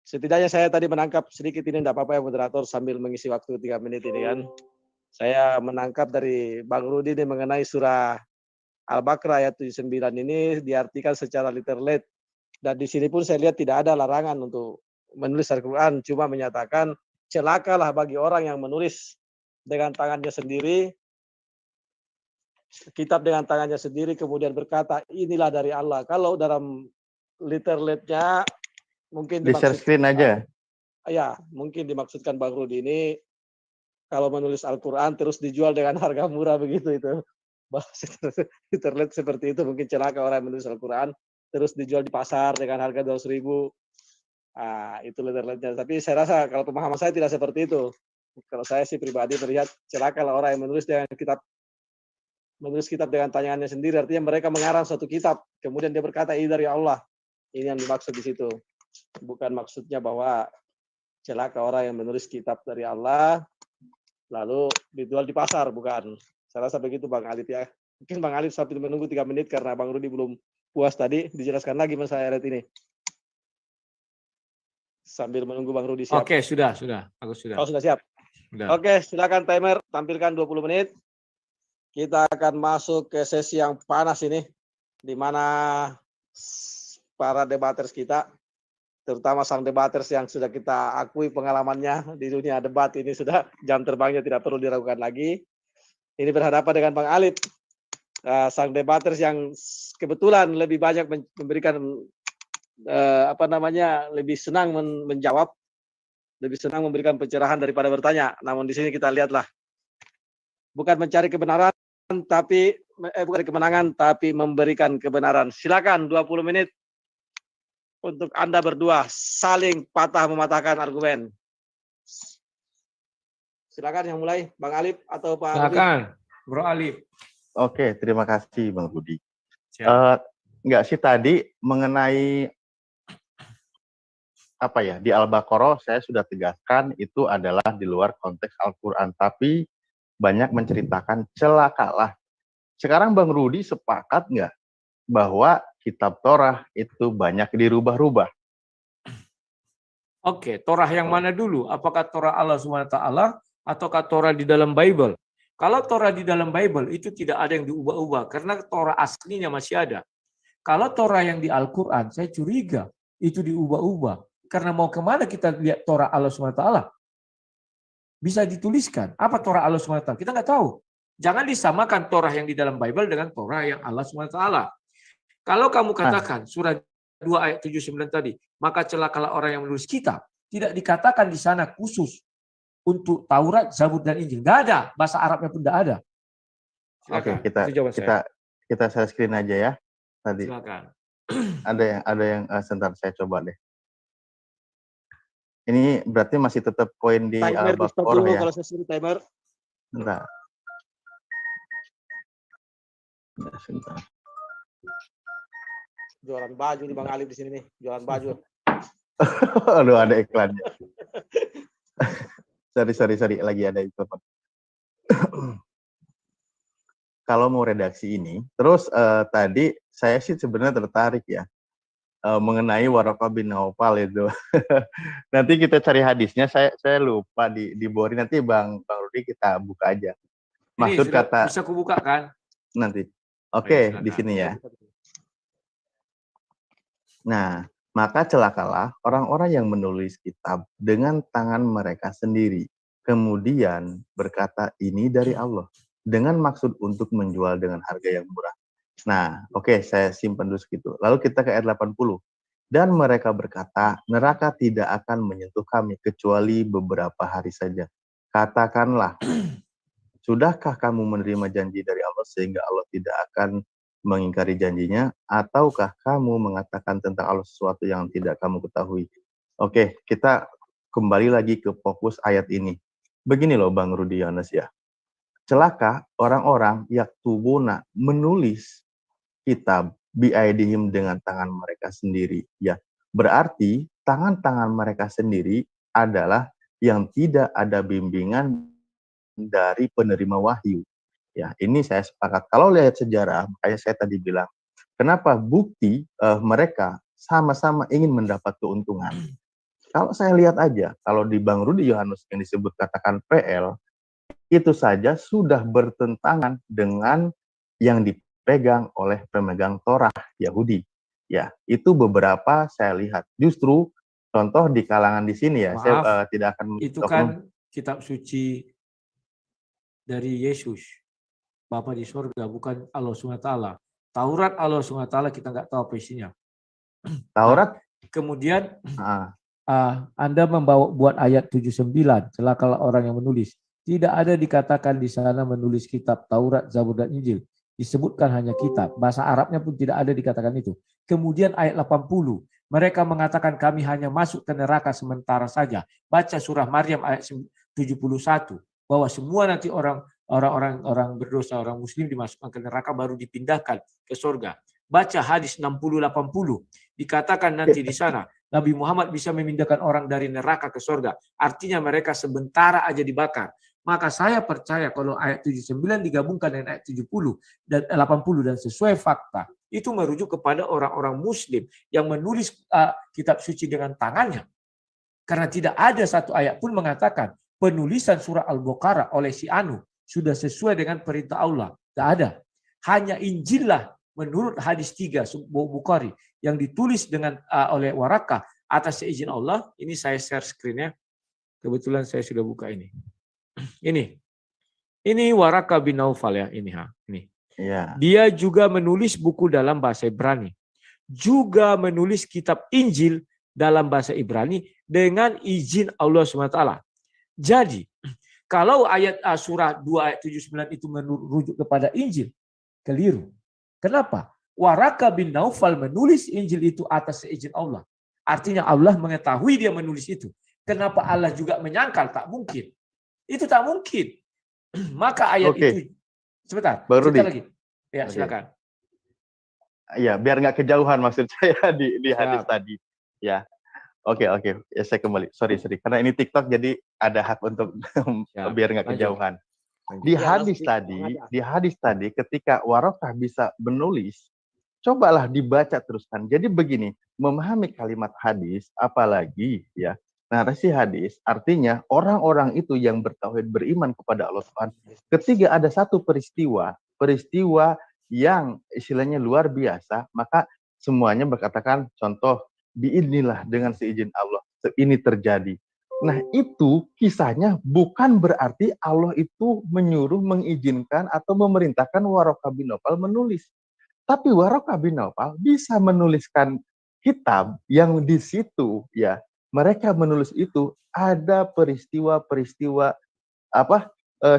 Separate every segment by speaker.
Speaker 1: Setidaknya saya tadi menangkap sedikit ini, tidak apa-apa ya moderator, sambil mengisi waktu 3 menit ini kan. Saya menangkap dari Bang Rudi ini mengenai surah Al-Baqarah ayat 79 ini diartikan secara literal. Dan di sini pun saya lihat tidak ada larangan untuk menulis Al-Quran, cuma menyatakan celakalah bagi orang yang menulis dengan tangannya sendiri, kitab dengan tangannya sendiri, kemudian berkata inilah dari Allah. Kalau dalam literalnya mungkin
Speaker 2: Di share screen aja.
Speaker 1: Ya, mungkin dimaksudkan Bang Rudi ini kalau menulis Al-Quran terus dijual dengan harga murah begitu itu. Bahasa literal seperti itu, mungkin celaka orang yang menulis Al-Quran terus dijual di pasar dengan harga 200.000. Itu literalnya. Tapi saya rasa kalau pemahaman saya tidak seperti itu. Kalau saya sih pribadi melihat celaka orang yang menulis kitab dengan tangannya sendiri, artinya mereka mengarang suatu kitab, kemudian dia berkata ini dari Allah. Ini yang dimaksud di situ. Bukan maksudnya bahwa celaka orang yang menulis kitab dari Allah lalu dijual di pasar, bukan. Saya rasa begitu Bang Alif ya. Mungkin Bang Alif sambil menunggu 3 menit karena Bang Rudi belum puas tadi, dijelaskan lagi Mas saya ini. Sambil menunggu Bang Rudi siap.
Speaker 3: Oke, sudah. Aku sudah.
Speaker 1: Oh, sudah siap.
Speaker 3: Sudah.
Speaker 1: Oke, silakan timer tampilkan 20 menit. Kita akan masuk ke sesi yang panas ini, di mana para debaters kita, terutama sang debaters yang sudah kita akui pengalamannya di dunia debat ini, sudah jam terbangnya tidak perlu diragukan lagi. Ini berhadapan dengan Bang Alif, sang debaters yang kebetulan lebih banyak memberikan lebih senang menjawab, lebih senang memberikan pencerahan daripada bertanya. Namun di sini kita lihatlah, bukan mencari kebenaran, tapi bukan kemenangan, tapi memberikan kebenaran. Silakan 20 menit untuk Anda berdua saling patah mematahkan argumen. Silakan yang mulai, Bang Alif atau Pak
Speaker 3: Silakan, Bro Alif.
Speaker 2: Oke, terima kasih Bang Rudi. Enggak sih tadi mengenai di Al-Baqarah saya sudah tegaskan itu adalah di luar konteks Al-Quran, tapi banyak menceritakan celakalah. Sekarang Bang Rudi sepakat nggak bahwa kitab Torah itu banyak dirubah-rubah?
Speaker 3: Oke, Torah yang mana dulu? Apakah Torah Allah SWT ataukah Torah di dalam Bible? Kalau Torah di dalam Bible itu tidak ada yang diubah-ubah karena Torah aslinya masih ada. Kalau Torah yang di Al-Quran, saya curiga itu diubah-ubah. Karena mau kemana kita lihat Torah Allah SWT? Bisa dituliskan. Apa Torah Allah SWT? Kita nggak tahu. Jangan disamakan Torah yang di dalam Bible dengan Torah yang Allah SWT. Kalau kamu katakan surah 2 ayat 79 tadi, maka celakalah orang yang menulis kitab. Tidak dikatakan di sana khusus untuk Taurat, Zabur, dan Injil. Nggak ada. Bahasa Arabnya pun nggak ada.
Speaker 2: Oke, kita share screen aja ya. Tadi.
Speaker 3: Silakan.
Speaker 2: Ada yang sebentar saya coba deh. Ini berarti masih tetap poin di Al-Baqarah ya.
Speaker 1: Kalau saya suruh timer.
Speaker 2: Bentar. Sebentar.
Speaker 1: Jualan baju di Bang Alif di sini nih, jualan baju.
Speaker 2: Aduh, ada iklannya. sorry, lagi ada iklan. Kalau mau redaksi ini, terus tadi saya sih sebenarnya tertarik ya mengenai Waraqah bin Naufal itu. Nanti kita cari hadisnya, saya lupa di bawah nanti Bang Rudi kita buka aja. Maksud kata
Speaker 3: bisa kubuka kan?
Speaker 2: Nanti. Oke, di sini ya. Nah, maka celakalah orang-orang yang menulis kitab dengan tangan mereka sendiri, kemudian berkata ini dari Allah, dengan maksud untuk menjual dengan harga yang murah. Nah, oke, saya simpan dulu segitu. Lalu kita ke ayat 80. Dan mereka berkata, neraka tidak akan menyentuh kami kecuali beberapa hari saja. Katakanlah, sudahkah kamu menerima janji dari Allah sehingga Allah tidak akan mengingkari janjinya, ataukah kamu mengatakan tentang Allah sesuatu yang tidak kamu ketahui? Oke, kita kembali lagi ke fokus ayat ini. Begini loh Bang Rudi Yones ya. Celaka orang-orang yaktubuna menulis kitab biaidihim dengan tangan mereka sendiri. Ya, berarti tangan-tangan mereka sendiri adalah yang tidak ada bimbingan dari penerima wahyu. Ya, ini saya sepakat. Kalau lihat sejarah, makanya saya tadi bilang, kenapa bukti mereka sama-sama ingin mendapat keuntungan. Kalau saya lihat aja, kalau di Bang Rudi Yohannes yang disebut katakan PL, itu saja sudah bertentangan dengan yang dipegang oleh pemegang Torah Yahudi. Ya, itu beberapa saya lihat. Justru contoh di kalangan di sini ya, saya
Speaker 3: Maaf,
Speaker 2: tidak akan
Speaker 3: itu kan kitab suci dari Yesus, Bapa di surga, bukan Allah SWT. Taurat Allah SWT kita nggak tahu apa isinya.
Speaker 2: Taurat.
Speaker 3: Kemudian
Speaker 2: Ah,
Speaker 3: Anda buat ayat 79, celakalah orang yang menulis. Tidak ada dikatakan di sana menulis kitab Taurat, Zabur, dan Injil. Disebutkan hanya kitab. Bahasa Arabnya pun tidak ada dikatakan itu. Kemudian ayat 80, mereka mengatakan kami hanya masuk ke neraka sementara saja. Baca surah Maryam ayat 71, bahwa semua nanti orang berdosa, orang muslim dimasukkan ke neraka baru dipindahkan ke surga. Baca hadis 60-80, dikatakan nanti di sana Nabi Muhammad bisa memindahkan orang dari neraka ke surga. Artinya mereka sementara aja dibakar. Maka saya percaya kalau ayat 79 digabungkan dengan ayat 70 dan 80 dan sesuai fakta, itu merujuk kepada orang-orang muslim yang menulis kitab suci dengan tangannya. Karena tidak ada satu ayat pun mengatakan penulisan surah Al-Baqarah oleh si Anu sudah sesuai dengan perintah Allah. Tidak ada. Hanya Injil lah menurut hadis 3 Bukhari yang ditulis dengan oleh Warakah atas izin Allah. Ini saya share screen-nya. Kebetulan saya sudah buka ini. Ini Warakah bin Naufal ya, ini.
Speaker 2: iya.
Speaker 3: Dia juga menulis buku dalam bahasa Ibrani. Juga menulis kitab Injil dalam bahasa Ibrani dengan izin Allah SWT. Jadi, kalau ayat surah 2 ayat 79 itu merujuk kepada Injil, keliru. Kenapa? Warakah bin Naufal menulis Injil itu atas izin Allah. Artinya Allah mengetahui dia menulis itu. Kenapa Allah juga menyangkal? Tak mungkin. Itu tak mungkin. Maka ayat itu, sebentar lagi. Ya, silakan.
Speaker 2: Ya, biar nggak kejauhan maksud saya di hadis tadi. Ya, oke. Ya, saya kembali. Sorry. Karena ini TikTok jadi ada hak untuk biar nggak kejauhan. Di hadis tadi ketika Warakah bisa menulis, cobalah dibaca teruskan. Jadi begini, memahami kalimat hadis, apalagi ya narasi hadis, artinya orang-orang itu yang bertauhid beriman kepada Allah Tuhan, ketika ada satu peristiwa yang istilahnya luar biasa, maka semuanya berkatakan contoh, biidnillah dengan seizin Allah, ini terjadi. Nah, itu kisahnya bukan berarti Allah itu menyuruh, mengizinkan atau memerintahkan Warakah bin Naufal menulis. Tapi Warakah bin Naufal bisa menuliskan kitab yang di situ ya mereka menulis itu ada peristiwa-peristiwa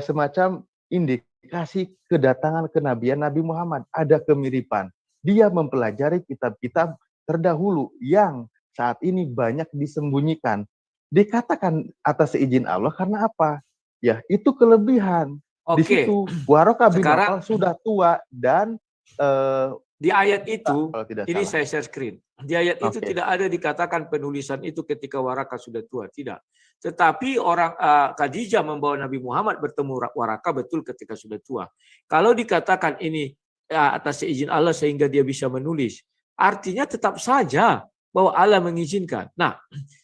Speaker 2: semacam indikasi kedatangan kenabian Nabi Muhammad, ada kemiripan. Dia mempelajari kitab-kitab terdahulu yang saat ini banyak disembunyikan. Dikatakan atas izin Allah karena apa? Ya, itu kelebihan. Di situ Warakah bin Naufal sudah tua dan
Speaker 3: di ayat itu, ini
Speaker 2: salah.
Speaker 3: saya share screen. Di ayat itu tidak ada dikatakan penulisan itu ketika Warakah sudah tua, tidak. Tetapi Khadijah membawa Nabi Muhammad bertemu Warakah betul ketika sudah tua. Kalau dikatakan ini atas izin Allah sehingga dia bisa menulis, artinya tetap saja bahwa Allah mengizinkan. Nah,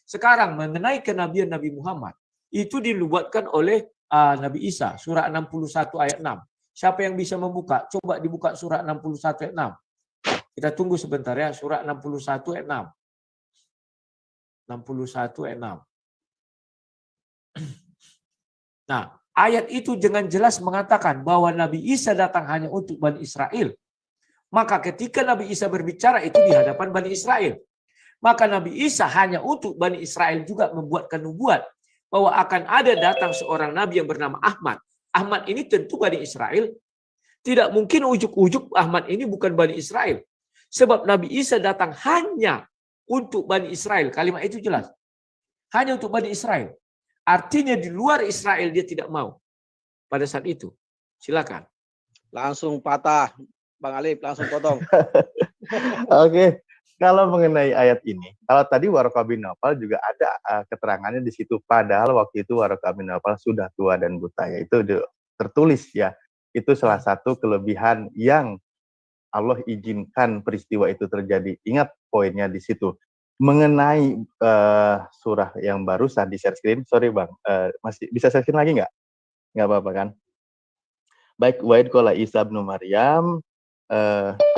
Speaker 3: sekarang mengenai kenabian Nabi Muhammad, itu dinubuatkan oleh Nabi Isa, surah 61 ayat 6. Siapa yang bisa membuka? Coba dibuka surah 61 ayat 6. Kita tunggu sebentar ya, surah 61 ayat 6. 61 ayat 6. Nah, ayat itu dengan jelas mengatakan bahwa Nabi Isa datang hanya untuk Bani Israel. Maka ketika Nabi Isa berbicara itu di hadapan Bani Israel. Maka Nabi Isa hanya untuk Bani Israel juga membuatkan nubuat bahwa akan ada datang seorang Nabi yang bernama Ahmad. Ahmad ini tentu Bani Israel. Tidak mungkin ujuk-ujuk Ahmad ini bukan Bani Israel. Sebab Nabi Isa datang hanya untuk Bani Israel. Kalimat itu jelas. Hanya untuk Bani Israel. Artinya di luar Israel dia tidak mau. Pada saat itu. Silakan.
Speaker 1: Langsung patah. Bang Alif, langsung potong.
Speaker 2: Oke. Kalau mengenai ayat ini, kalau tadi Warakah bin Naufal juga ada keterangannya di situ. Padahal waktu itu Warakah bin Naufal sudah tua dan buta. Ya, itu tertulis ya. Itu salah satu kelebihan yang Allah izinkan peristiwa itu terjadi. Ingat poinnya di situ. mengenai surah yang barusan di share screen. Sorry Bang, masih bisa share screen lagi nggak? Nggak apa-apa kan? Baik, Wa'id qala Isa bin Maryam,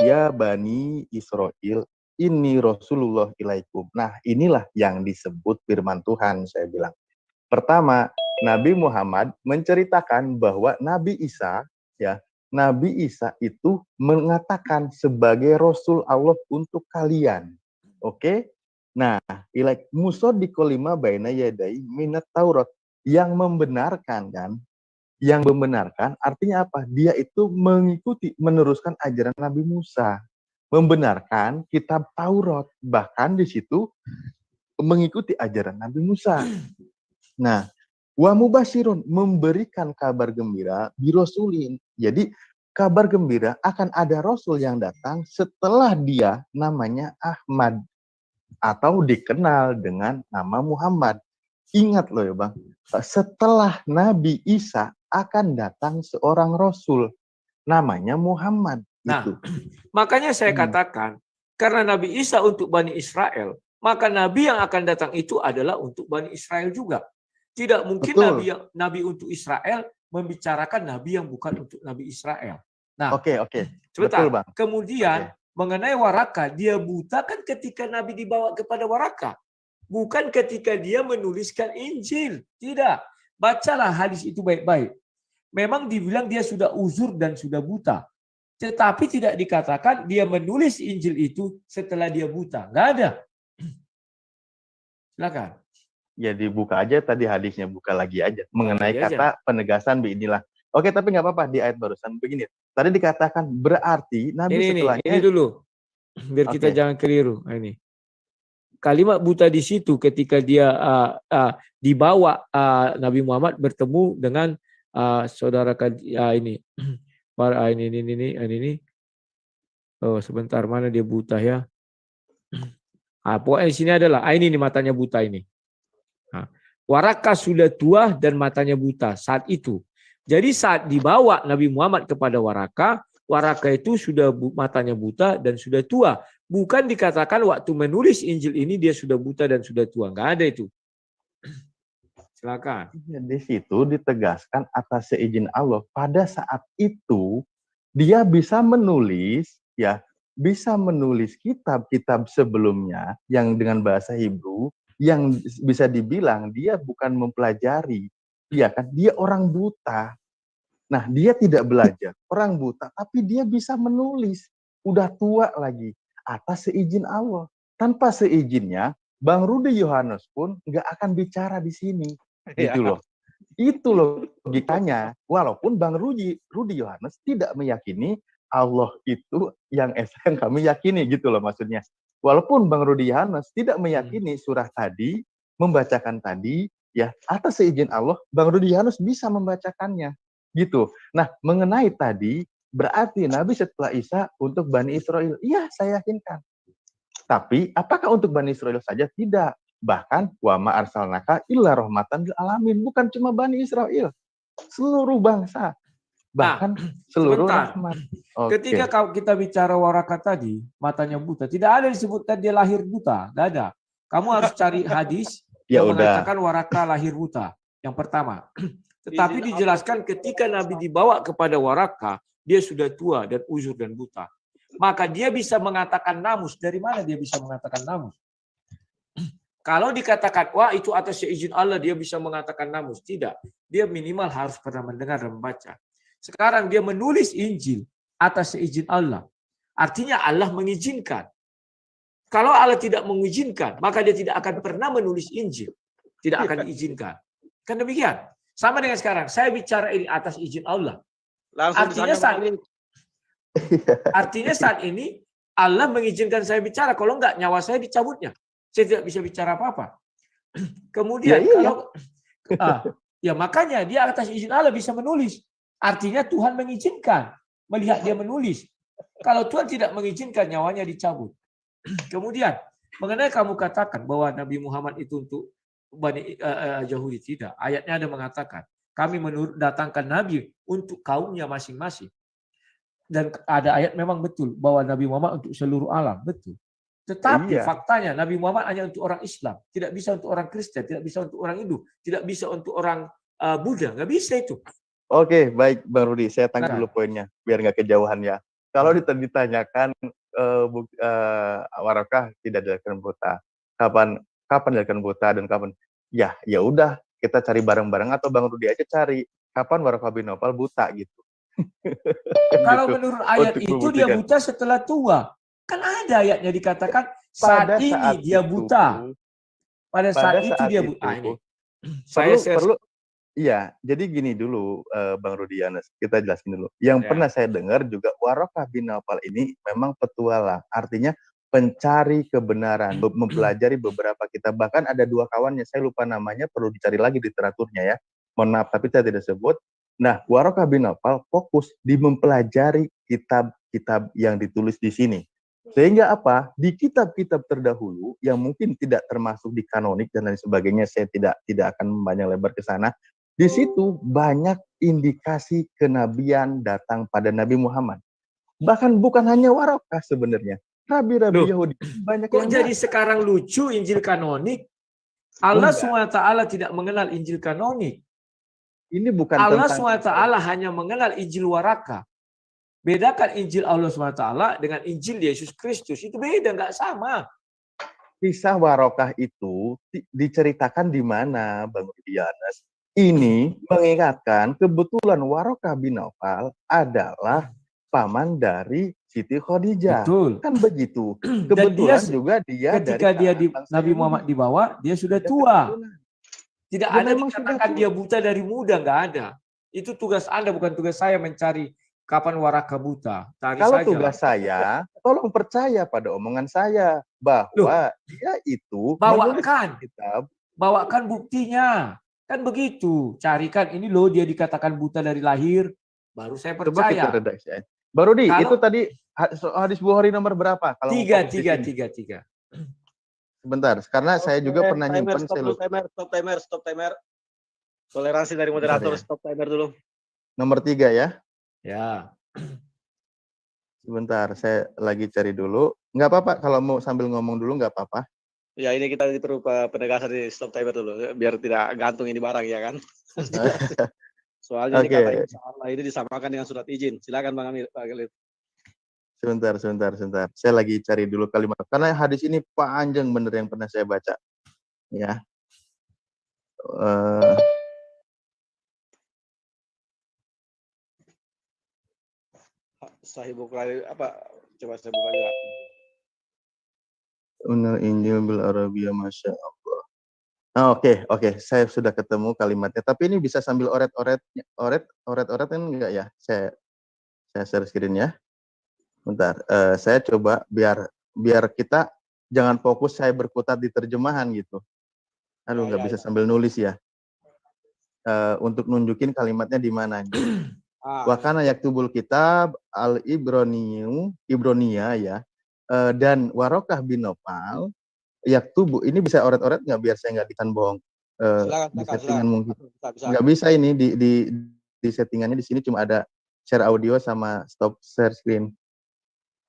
Speaker 2: ya Bani Israel, ini Rasulullah ilaikum. Nah, inilah yang disebut firman Tuhan, saya bilang. Pertama, Nabi Muhammad menceritakan bahwa Nabi Isa, ya, Nabi Isa itu mengatakan sebagai Rasul Allah untuk kalian. Oke? Nah, ilaik musodiqo lima baina yadai minat Taurat, yang membenarkan kan, yang membenarkan artinya apa? Dia itu mengikuti, meneruskan ajaran Nabi Musa, membenarkan kitab Taurat, bahkan di situ mengikuti ajaran Nabi Musa. Nah, wa mubashirun, memberikan kabar gembira birosulin. Jadi kabar gembira akan ada rasul yang datang setelah dia, namanya Ahmad atau dikenal dengan nama Muhammad. Ingat loh ya Bang, setelah Nabi Isa akan datang seorang rasul namanya Muhammad.
Speaker 3: Nah,
Speaker 2: Itu.
Speaker 3: makanya saya katakan, karena Nabi Isa untuk Bani Israel, maka Nabi yang akan datang itu adalah untuk Bani Israel juga. Tidak mungkin
Speaker 2: Betul.
Speaker 3: Nabi untuk Israel membicarakan Nabi yang bukan untuk Nabi Israel. Nah,
Speaker 2: Oke.
Speaker 3: sebentar.
Speaker 2: Betul, Bang.
Speaker 3: Kemudian mengenai Waraka, dia buta kan ketika Nabi dibawa kepada Waraka. Bukan ketika dia menuliskan Injil. Tidak. Bacalah hadis itu baik-baik. Memang dibilang dia sudah uzur dan sudah buta. Tetapi tidak dikatakan dia menulis Injil itu setelah dia buta. Nggak ada. Silakan.
Speaker 2: Ya dibuka aja tadi hadisnya, buka lagi aja. Mengenai
Speaker 3: Lagi
Speaker 2: kata penegasan inilah. Oke, tapi nggak apa-apa di ayat barusan begini. Tadi dikatakan berarti Nabi setelahnya.
Speaker 3: Ini dulu. Biar kita jangan keliru. Ini. Kalimat buta di situ ketika dia dibawa Nabi Muhammad bertemu dengan saudara ini. Ini. Oh, sebentar, mana dia buta ya? Pokoknya di sini adalah ini matanya buta ini. Waraka sudah tua dan matanya buta saat itu. Jadi saat dibawa Nabi Muhammad kepada Waraka, Waraka itu sudah matanya buta dan sudah tua. Bukan dikatakan waktu menulis Injil ini dia sudah buta dan sudah tua. Nggak ada itu. Silakan.
Speaker 2: Di situ ditegaskan atas seizin Allah. Pada saat itu dia bisa menulis, ya, bisa menulis kitab-kitab sebelumnya yang dengan bahasa Hebrew, yang bisa dibilang dia bukan mempelajari, ya kan? Dia orang buta. Nah, dia tidak belajar, orang buta, tapi dia bisa menulis. Udah tua lagi, atas seizin Allah. Tanpa seizinnya, Bang Rudi Yohanes pun nggak akan bicara di sini. Gitu loh. Itu logikanya. Walaupun Bang Rudi Yohanes tidak meyakini Allah itu yang esa yang kami yakini, gitu loh maksudnya. Walaupun Bang Rudi Yohanes tidak meyakini surah tadi, membacakan tadi, ya atas seizin Allah, Bang Rudi Yohanes bisa membacakannya. Gitu. Nah, mengenai tadi, berarti Nabi setelah Isa untuk Bani Israel. Iya, saya yakinkan. Tapi, apakah untuk Bani Israel saja? Tidak. Bahkan, wa ma arsalnaka illa rahmatan lil alamin. Bukan cuma Bani Israel. Seluruh bangsa. Bahkan seluruh rahmat.
Speaker 3: Ketika kita bicara Waraka tadi, matanya buta, tidak ada disebutkan dia lahir buta, tidak ada. Kamu harus cari hadis yang mengatakan Waraka lahir buta. Yang pertama. Tetapi dijelaskan ketika Nabi dibawa kepada Waraka, dia sudah tua dan uzur dan buta. Maka dia bisa mengatakan namus. Dari mana dia bisa mengatakan namus? Kalau dikatakan, wah itu atas seizin Allah dia bisa mengatakan namus. Tidak. Dia minimal harus pernah mendengar dan membaca. Sekarang dia menulis Injil atas seizin Allah. Artinya Allah mengizinkan. Kalau Allah tidak mengizinkan, maka dia tidak akan pernah menulis Injil. Tidak akan diizinkan. Kan demikian. Sama dengan sekarang. Saya bicara ini atas izin Allah. Artinya saat ini Allah mengizinkan saya bicara. Kalau enggak, nyawa saya dicabutnya. Saya tidak bisa bicara apa-apa. Kemudian ya makanya dia atas izin Allah bisa menulis. Artinya Tuhan mengizinkan melihat dia menulis. Kalau Tuhan tidak mengizinkan, nyawanya dicabut. Kemudian mengenai kamu katakan bahwa Nabi Muhammad itu untuk Bani Yahudi, tidak. Ayatnya ada mengatakan kami mendatangkan Nabi untuk kaumnya masing-masing. Dan ada ayat memang betul bahwa Nabi Muhammad untuk seluruh alam, betul. Tetapi
Speaker 2: Iya.
Speaker 3: faktanya Nabi Muhammad hanya untuk orang Islam, tidak bisa untuk orang Kristen, tidak bisa untuk orang Hindu, tidak bisa untuk orang Buddha, nggak bisa itu.
Speaker 2: Oke, baik Bang Rudi, saya tangkap
Speaker 3: Nah.
Speaker 2: dulu poinnya biar nggak kejauhan ya. Kalau ditanyakan Warakah tidak dilakukan buta, kapan dilakukan buta dan kapan? Ya udah kita cari bareng-bareng atau Bang Rudi aja cari kapan Warakah bin Naufal buta gitu.
Speaker 3: Kalau
Speaker 2: Gitu.
Speaker 3: menurut ayat
Speaker 2: Untuk
Speaker 3: itu dia
Speaker 2: membuktikan.
Speaker 3: buta setelah tua. Kan ada ayatnya dikatakan saat ini dia buta. Pada saat itu dia buta. Ini.
Speaker 2: Perlu iya, jadi gini dulu Bang Rudianus, kita jelasin dulu. Yang pernah saya dengar juga Warakah bin Naufal ini memang petualang, artinya pencari kebenaran, mempelajari beberapa kitab. Bahkan ada 2 kawannya, saya lupa namanya, perlu dicari lagi literaturnya ya. Mohon maaf, tapi saya tidak sebut. Nah, Warakah bin Naufal fokus di mempelajari kitab-kitab yang ditulis di sini. Sehingga apa? Di kitab-kitab terdahulu yang mungkin tidak termasuk di kanonik dan lain sebagainya, saya tidak akan banyak lebar ke sana. Di situ banyak indikasi kenabian datang pada Nabi Muhammad. Bahkan bukan hanya Warakah sebenarnya. Rabi-rabi Yahudi banyak
Speaker 3: kok
Speaker 2: yang
Speaker 3: jadi sekarang lucu Injil kanonik? Allah SWT tidak mengenal Injil kanonik.
Speaker 2: Ini bukan
Speaker 3: Allah
Speaker 2: tentang
Speaker 3: SWT hanya mengenal Injil Warakah. Bedakan Injil Allah SWT dengan Injil Yesus Kristus. Itu beda, nggak sama.
Speaker 2: Kisah Warakah itu diceritakan di mana, Bang Rudianus? Ini mengingatkan kebetulan Warakah bin Naufal adalah paman dari Siti Khadijah.
Speaker 3: Betul.
Speaker 2: Kan begitu.
Speaker 3: Dan
Speaker 2: Kebetulan juga dia
Speaker 3: ketika
Speaker 2: dari
Speaker 3: Nabi Muhammad dibawa, dia sudah tua. Tidak ada dikatakan dia buta dari muda, nggak ada. Itu tugas Anda, bukan tugas saya mencari kapan Warakah buta.
Speaker 2: Kalau tugas saya, tolong percaya pada omongan saya bahwa dia itu
Speaker 3: bawakan buktinya. Kan begitu. Carikan ini loh dia dikatakan buta dari lahir, baru saya percaya.
Speaker 2: Coba kita redaksi. Baru itu tadi hadis Bukhari nomor berapa? Kalau
Speaker 3: 3.
Speaker 2: Sebentar, karena saya juga pernah nyimpan.
Speaker 1: Stop timer. Toleransi dari moderator, stop timer dulu.
Speaker 2: Nomor 3 ya?
Speaker 3: Ya.
Speaker 2: Sebentar, saya lagi cari dulu. Nggak apa-apa, kalau mau sambil ngomong dulu nggak apa-apa.
Speaker 1: Ya, ini kita perlu penegasan di stop timer dulu, biar tidak gantung ini barang, ya kan? Soalnya ini kata insya Allah ini disamakan dengan surat izin. Silakan Bang Amir, Pak Khalid.
Speaker 2: Sebentar. Saya lagi cari dulu kalimat. Karena hadis ini panjang bener yang pernah saya baca. Ya.
Speaker 1: Sahih Bukhari apa? Coba saya buka juga.
Speaker 2: Unal Injil bil Arabiyah, Masya Allah. Oke. Saya sudah ketemu kalimatnya. Tapi ini bisa sambil oret-oret kan enggak ya? Saya share screen ya. Bentar, saya coba biar kita jangan fokus saya berkutat di terjemahan gitu. Aduh, nggak bisa sambil nulis ya. Untuk nunjukin kalimatnya di mana. Wa kana yaktubul kitab Ibronia ya. Dan Warakah bin Naufal yaktubu, ini bisa oret-oret nggak biar saya nggak ditahan bohong. Di settingan mungkin. Nggak bisa ini di settingannya di sini cuma ada share audio sama stop share screen.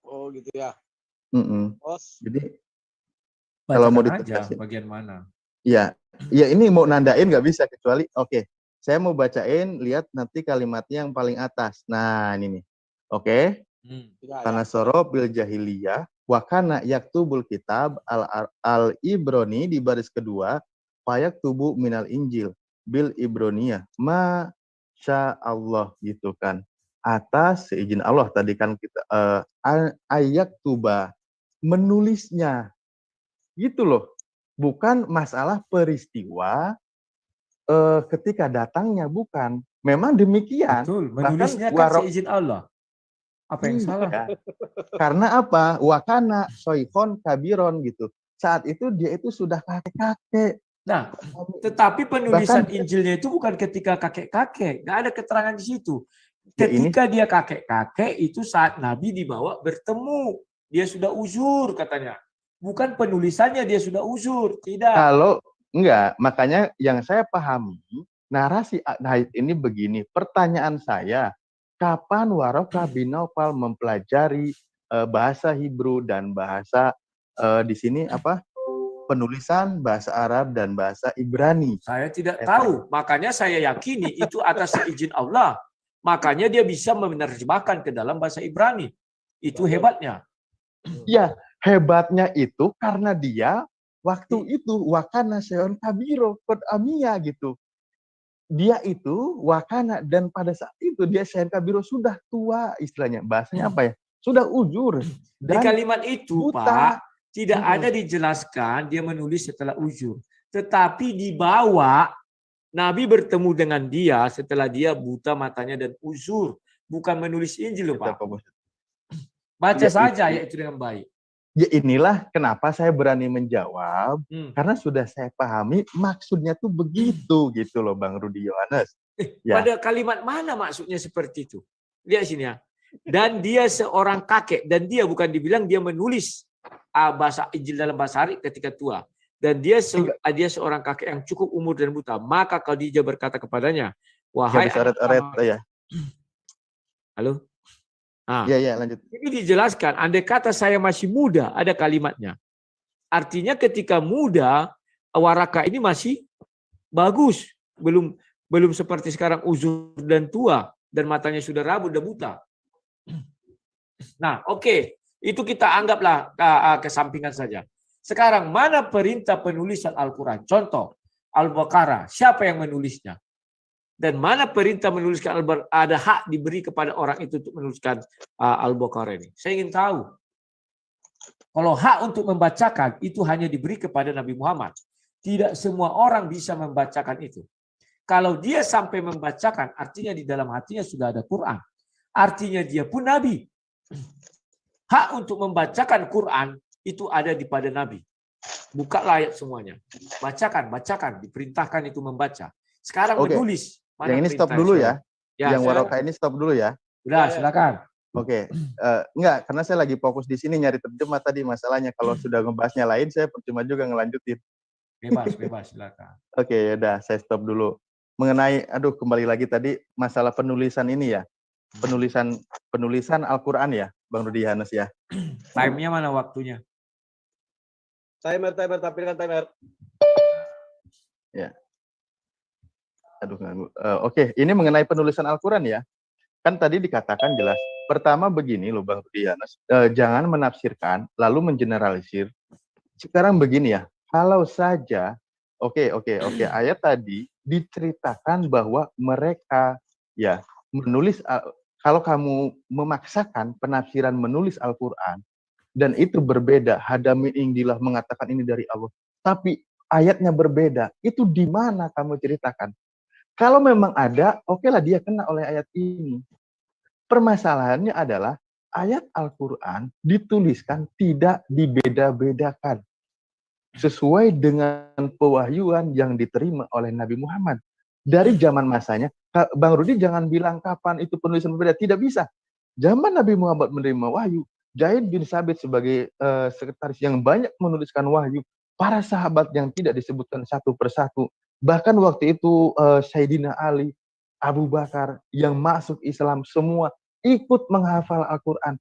Speaker 1: Oh gitu ya.
Speaker 2: Jadi
Speaker 3: kalau mau ditegasin bagian mana?
Speaker 2: Ya ini mau nandain nggak bisa kecuali saya mau bacain, lihat nanti kalimatnya yang paling atas. Nah ini nih, Karena sorob bil jahiliyah, wakana yaktubul kitab al ibroni di baris kedua, payak tubuh minal injil bil ibroniyah, masya Allah gitu kan. Atas seizin Allah tadi kan kita ayat tuba menulisnya gitu loh, bukan masalah peristiwa ketika datangnya, bukan, memang demikian.
Speaker 3: Betul, menulisnya kan seizin Allah. Apa yang salah?
Speaker 2: Karena apa? Wakana soikon kabiron gitu. Saat itu dia itu sudah kakek-kakek.
Speaker 3: Nah, tetapi penulisan Injilnya itu bukan ketika kakek-kakek, nggak ada keterangan di situ. Ketika dia kakek-kakek itu saat Nabi dibawa bertemu, dia sudah uzur katanya. Bukan penulisannya dia sudah uzur, tidak.
Speaker 2: Kalau enggak, makanya yang saya pahami narasi ayat ini begini. Pertanyaan saya, kapan Warakah bin Naufal mempelajari bahasa Hebrew dan bahasa di sini apa? Penulisan bahasa Arab dan bahasa Ibrani.
Speaker 3: Saya tidak tahu, makanya saya yakini itu atas izin Allah. Makanya dia bisa menerjemahkan ke dalam bahasa Ibrani. Itu hebatnya.
Speaker 2: Ya, hebatnya itu karena dia waktu itu wakana seon kabiro kod amia gitu. Dia itu wakana dan pada saat itu dia seon kabiro sudah tua istilahnya. Bahasanya apa ya? Sudah ujur.
Speaker 3: Di
Speaker 2: Dan
Speaker 3: kalimat itu,
Speaker 2: buta.
Speaker 3: Pak, tidak ada dijelaskan dia menulis setelah ujur. Tetapi di bawah, Nabi bertemu dengan dia setelah dia buta matanya dan uzur. Bukan menulis Injil, loh, Pak. Baca
Speaker 2: Ya,
Speaker 3: saja ayat itu dengan baik.
Speaker 2: Ya inilah kenapa saya berani menjawab. Karena sudah saya pahami maksudnya tuh begitu gitu loh Bang Rudi Yohanes. Ya.
Speaker 3: Pada kalimat mana maksudnya seperti itu? Lihat sini ya. Dan dia seorang kakek. Dan dia bukan dibilang dia menulis bahasa Injil dalam bahasa Arab ketika tua. Dan dia seorang kakek yang cukup umur dan buta. Maka Khadijah berkata kepadanya, wahai
Speaker 2: ya.
Speaker 3: Halo?
Speaker 2: Ya, lanjut.
Speaker 3: Ini dijelaskan, andai kata saya masih muda, ada kalimatnya. Artinya ketika muda, Waraka ini masih bagus. Belum seperti sekarang uzur dan tua. Dan matanya sudah rabun dan buta. Nah, oke. Itu kita anggaplah kesampingan saja. Sekarang, mana perintah penulisan Al-Quran? Contoh, Al-Baqarah. Siapa yang menulisnya? Dan mana perintah menuliskan Al-Baqarah? Ada hak diberi kepada orang itu untuk menuliskan Al-Baqarah ini. Saya ingin tahu. Kalau hak untuk membacakan, itu hanya diberi kepada Nabi Muhammad. Tidak semua orang bisa membacakan itu. Kalau dia sampai membacakan, artinya di dalam hatinya sudah ada Quran. Artinya dia pun Nabi. Hak untuk membacakan Quran itu ada di pada Nabi. Bukalah ayat semuanya. Bacakan. Diperintahkan itu membaca. Sekarang menulis.
Speaker 2: Yang ini stop dulu ya. Yang Waraka ini stop dulu ya.
Speaker 3: Udah, silakan.
Speaker 2: Oke. Enggak, karena saya lagi fokus di sini nyari terjemah tadi masalahnya. Kalau sudah ngebahasnya lain, saya percuma juga ngelanjutin.
Speaker 3: Bebas, silakan.
Speaker 2: Oke, udah saya stop dulu. Mengenai, kembali lagi tadi masalah penulisan ini ya. Penulisan Al-Quran ya, Bang Rudi Yohanes ya.
Speaker 3: Time-nya mana waktunya?
Speaker 1: Timer, tampilkan timer.
Speaker 2: Ya. Oke, ini mengenai penulisan Al-Quran ya. Kan tadi dikatakan jelas. Pertama begini loh Bang Rudi Yohanes, jangan menafsirkan lalu mengeneralisir. Sekarang begini ya, kalau saja, oke, ayat tadi diceritakan bahwa mereka ya menulis, kalau kamu memaksakan penafsiran menulis Al-Quran, dan itu berbeda, hadamin ingdilah mengatakan ini dari Allah, tapi ayatnya berbeda, itu di mana kamu ceritakan? Kalau memang ada, okelah dia kena oleh ayat ini. Permasalahannya adalah ayat Al-Quran dituliskan tidak dibeda-bedakan sesuai dengan pewahyuan yang diterima oleh Nabi Muhammad. Dari zaman masanya, Bang Rudi jangan bilang kapan itu penulisan berbeda, tidak bisa. Zaman Nabi Muhammad menerima wahyu, Zaid bin Sabit sebagai sekretaris yang banyak menuliskan wahyu, para sahabat yang tidak disebutkan satu persatu, bahkan waktu itu Sayyidina Ali, Abu Bakar yang masuk Islam semua ikut menghafal Al-Quran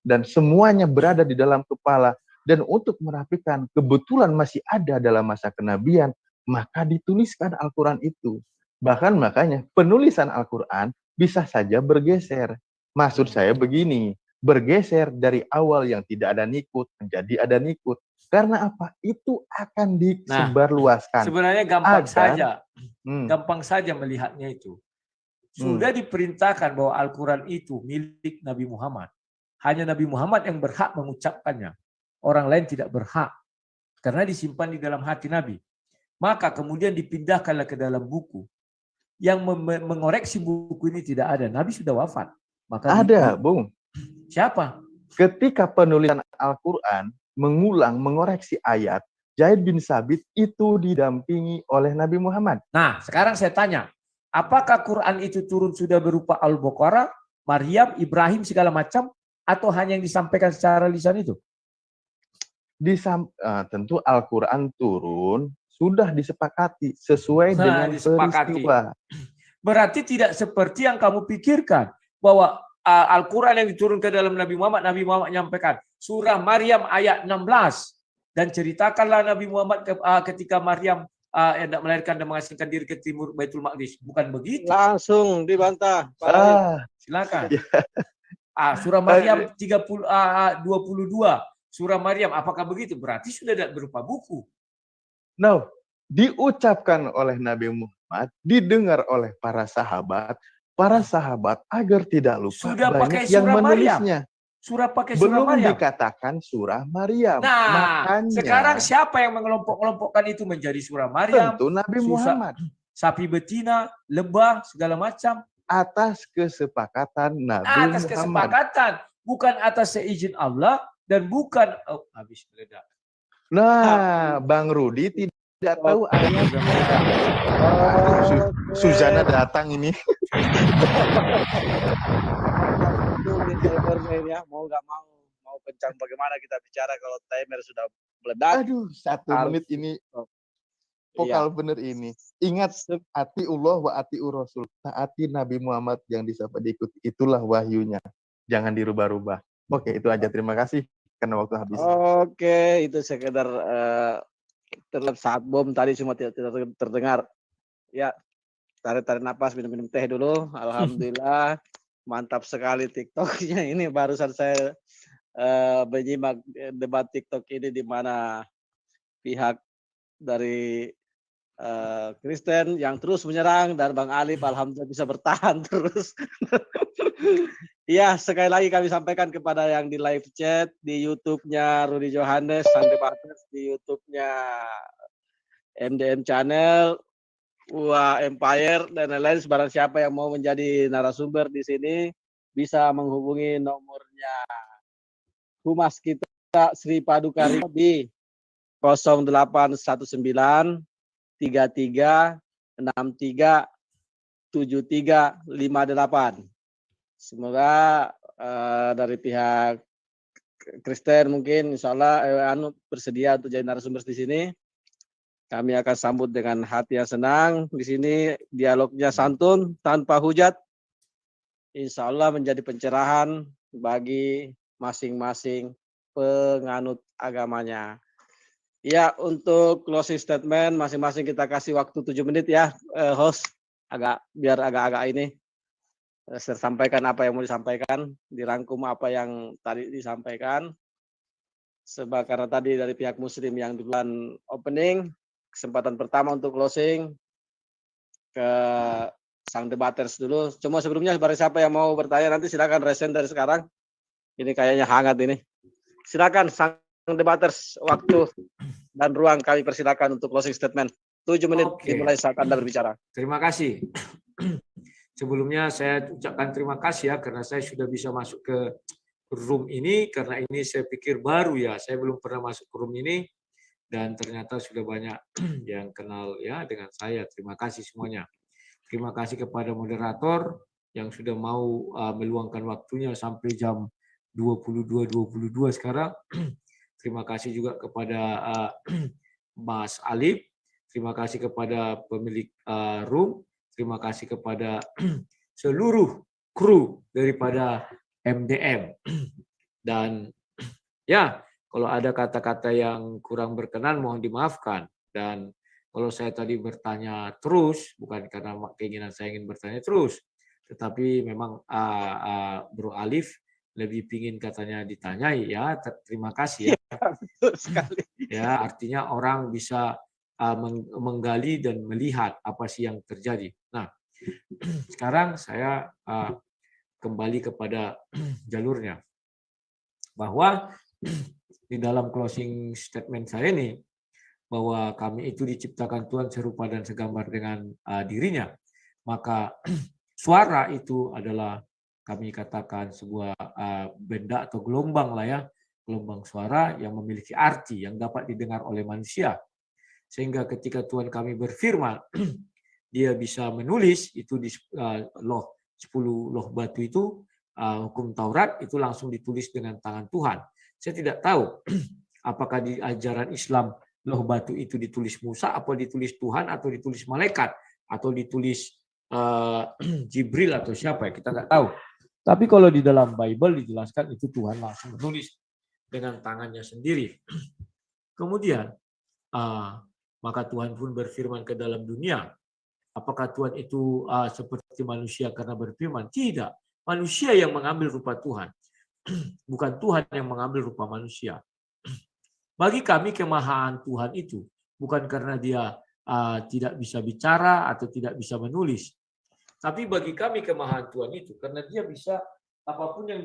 Speaker 2: dan semuanya berada di dalam kepala, dan untuk merapikan kebetulan masih ada dalam masa kenabian, maka dituliskan Al-Quran itu. Bahkan makanya penulisan Al-Quran bisa saja bergeser. Maksud saya begini, bergeser dari awal yang tidak ada nikut menjadi ada nikut. Karena apa? Itu akan disebarluaskan.
Speaker 3: Sebenarnya gampang saja melihatnya itu. Sudah diperintahkan bahwa Al-Quran itu milik Nabi Muhammad. Hanya Nabi Muhammad yang berhak mengucapkannya. Orang lain tidak berhak. Karena disimpan di dalam hati Nabi. Maka kemudian dipindahkanlah ke dalam buku. Yang mengoreksi buku ini tidak ada. Nabi sudah wafat. Maka
Speaker 2: ada, Bung.
Speaker 3: Siapa?
Speaker 2: Ketika penulisan Al-Quran mengulang, mengoreksi ayat, Zaid bin Sabit itu didampingi oleh Nabi Muhammad.
Speaker 3: Nah, sekarang saya tanya. Apakah Quran itu turun sudah berupa Al-Baqarah, Maryam, Ibrahim, segala macam, atau hanya yang disampaikan secara lisan itu?
Speaker 2: Tentu Al-Quran turun sudah disepakati sesuai dengan peristiwa.
Speaker 3: Berarti tidak seperti yang kamu pikirkan, bahwa Al-Quran yang diturun ke dalam Nabi Muhammad menyampaikan surah Maryam ayat 16, dan ceritakanlah Nabi Muhammad ketika Maryam hendak melahirkan dan mengasingkan diri ke timur Baitul Maqdis. Bukan begitu.
Speaker 1: Langsung dibantah, Pak Latif.
Speaker 3: Silakan. Surah Maryam 22. Surah Maryam, apakah begitu? Berarti sudah tidak berupa buku.
Speaker 2: No, diucapkan oleh Nabi Muhammad, didengar oleh para sahabat agar tidak lupa
Speaker 3: Sudah
Speaker 2: banyak
Speaker 3: pakai
Speaker 2: yang
Speaker 3: surah
Speaker 2: menulisnya.
Speaker 3: Pakai surah
Speaker 2: Belum
Speaker 3: Maryam.
Speaker 2: dikatakan surah Maryam.
Speaker 3: Nah,
Speaker 2: Makanya
Speaker 3: sekarang siapa yang mengelompok-kelompokkan itu menjadi surah Maryam?
Speaker 2: tentu Nabi Muhammad.
Speaker 3: Sapi betina, lebah, segala macam.
Speaker 2: Atas kesepakatan Nabi
Speaker 3: Atas
Speaker 2: Muhammad.
Speaker 3: kesepakatan, bukan atas seizin Allah dan bukan habis meledak.
Speaker 2: Nah, Bang Rudi tidak tahu ayatnya. Aduh, Suzana datang ini.
Speaker 1: Timernya ini ya, mau nggak mau kencang bagaimana kita bicara kalau timer sudah meledak.
Speaker 2: Aduh, 1 menit ini vokal bener ini. Ingat, ati Allah wa ati Rasul. Taati Nabi Muhammad yang disapa diikuti. Itulah wahyunya. Jangan dirubah-rubah. Oke, itu aja. Terima kasih karena waktu habis.
Speaker 1: Oke, itu sekedar terlep saat bom tadi cuma tidak terdengar. Ya, tarik napas, minum teh dulu. Alhamdulillah, mantap sekali TikToknya ini. Barusan saya menyimak debat TikTok ini di mana pihak dari Kristen yang terus menyerang dan Bang Alif alhamdulillah bisa bertahan terus. Iya, sekali lagi kami sampaikan kepada yang di live chat, di YouTube-nya Rudy Johannes, Sang Debaters, di YouTube-nya MDM Channel, UA Empire, dan lain-lain. Barang siapa yang mau menjadi narasumber di sini, bisa menghubungi nomornya Humas kita Sri Padukari di 0819 33 63 7358. Semoga dari pihak Kristen mungkin insya Allah bersedia untuk jadi narasumber di sini. Kami akan sambut dengan hati yang senang. Di sini dialognya santun, tanpa hujat. Insya Allah menjadi pencerahan bagi masing-masing penganut agamanya. Ya, untuk closing statement masing-masing kita kasih waktu 7 menit ya, host. Biar agak-agak ini saya sampaikan apa yang mau disampaikan, dirangkum apa yang tadi disampaikan. Sebab karena tadi dari pihak Muslim yang duluan opening, kesempatan pertama untuk closing ke sang debaters dulu. Cuma sebelumnya barang siapa yang mau bertanya nanti silakan resen dari sekarang. Ini kayaknya hangat ini. Silakan sang debaters, waktu dan ruang kami persilakan untuk closing statement. 7 menit dimulai saat Anda berbicara.
Speaker 3: Terima kasih. Sebelumnya saya ucapkan terima kasih ya karena saya sudah bisa masuk ke room ini, karena ini saya pikir baru ya, saya belum pernah masuk ke room ini dan ternyata sudah banyak yang kenal ya dengan saya. Terima kasih semuanya. Terima kasih kepada moderator yang sudah mau meluangkan waktunya sampai jam 22.22 sekarang. Terima kasih juga kepada Mas Alif. Terima kasih kepada pemilik room. Terima kasih kepada seluruh kru daripada MDM. Dan ya, kalau ada kata-kata yang kurang berkenan mohon dimaafkan. Dan kalau saya tadi bertanya terus, bukan karena keinginan saya ingin bertanya terus, tetapi memang Bro Alif lebih pingin katanya ditanyai ya. Terima kasih ya.
Speaker 1: Betul sekali.
Speaker 3: Ya, artinya orang bisa menggali dan melihat apa sih yang terjadi. Nah, sekarang saya kembali kepada jalurnya. Bahwa di dalam closing statement saya ini, bahwa kami itu diciptakan Tuhan serupa dan segambar dengan dirinya. Maka suara itu adalah kami katakan sebuah benda atau gelombang lah ya, gelombang suara yang memiliki arti yang dapat didengar oleh manusia. Sehingga ketika Tuhan kami berfirman, dia bisa menulis itu di 10 loh batu itu, hukum Taurat itu langsung ditulis dengan tangan Tuhan. Saya tidak tahu apakah di ajaran Islam loh batu itu ditulis Musa, apa ditulis Tuhan, atau ditulis malaikat, atau ditulis Jibril atau siapa ya, kita nggak tahu. Tapi kalau di dalam Bible dijelaskan itu Tuhan langsung menulis dengan tangannya sendiri. Kemudian, maka Tuhan pun berfirman ke dalam dunia. Apakah Tuhan itu seperti manusia karena berfirman? Tidak. Manusia yang mengambil rupa Tuhan. Bukan Tuhan yang mengambil rupa manusia. Bagi kami kemahaan Tuhan itu bukan karena dia tidak bisa bicara atau tidak bisa menulis. Tapi bagi kami kemahaan Tuhan itu karena dia bisa apapun yang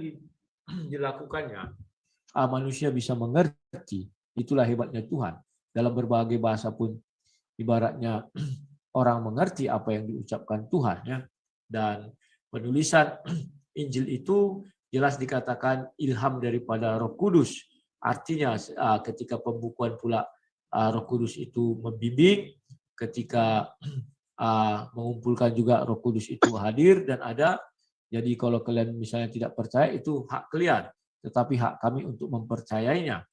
Speaker 3: dilakukannya, manusia bisa mengerti. Itulah hebatnya Tuhan. Dalam berbagai bahasa pun ibaratnya orang mengerti apa yang diucapkan Tuhan, ya. Dan penulisan Injil itu jelas dikatakan ilham daripada Roh Kudus. Artinya ketika pembukuan pula Roh Kudus itu membimbing, ketika mengumpulkan juga Roh Kudus itu hadir dan ada. Jadi kalau kalian misalnya tidak percaya itu hak kalian, tetapi hak kami untuk mempercayainya.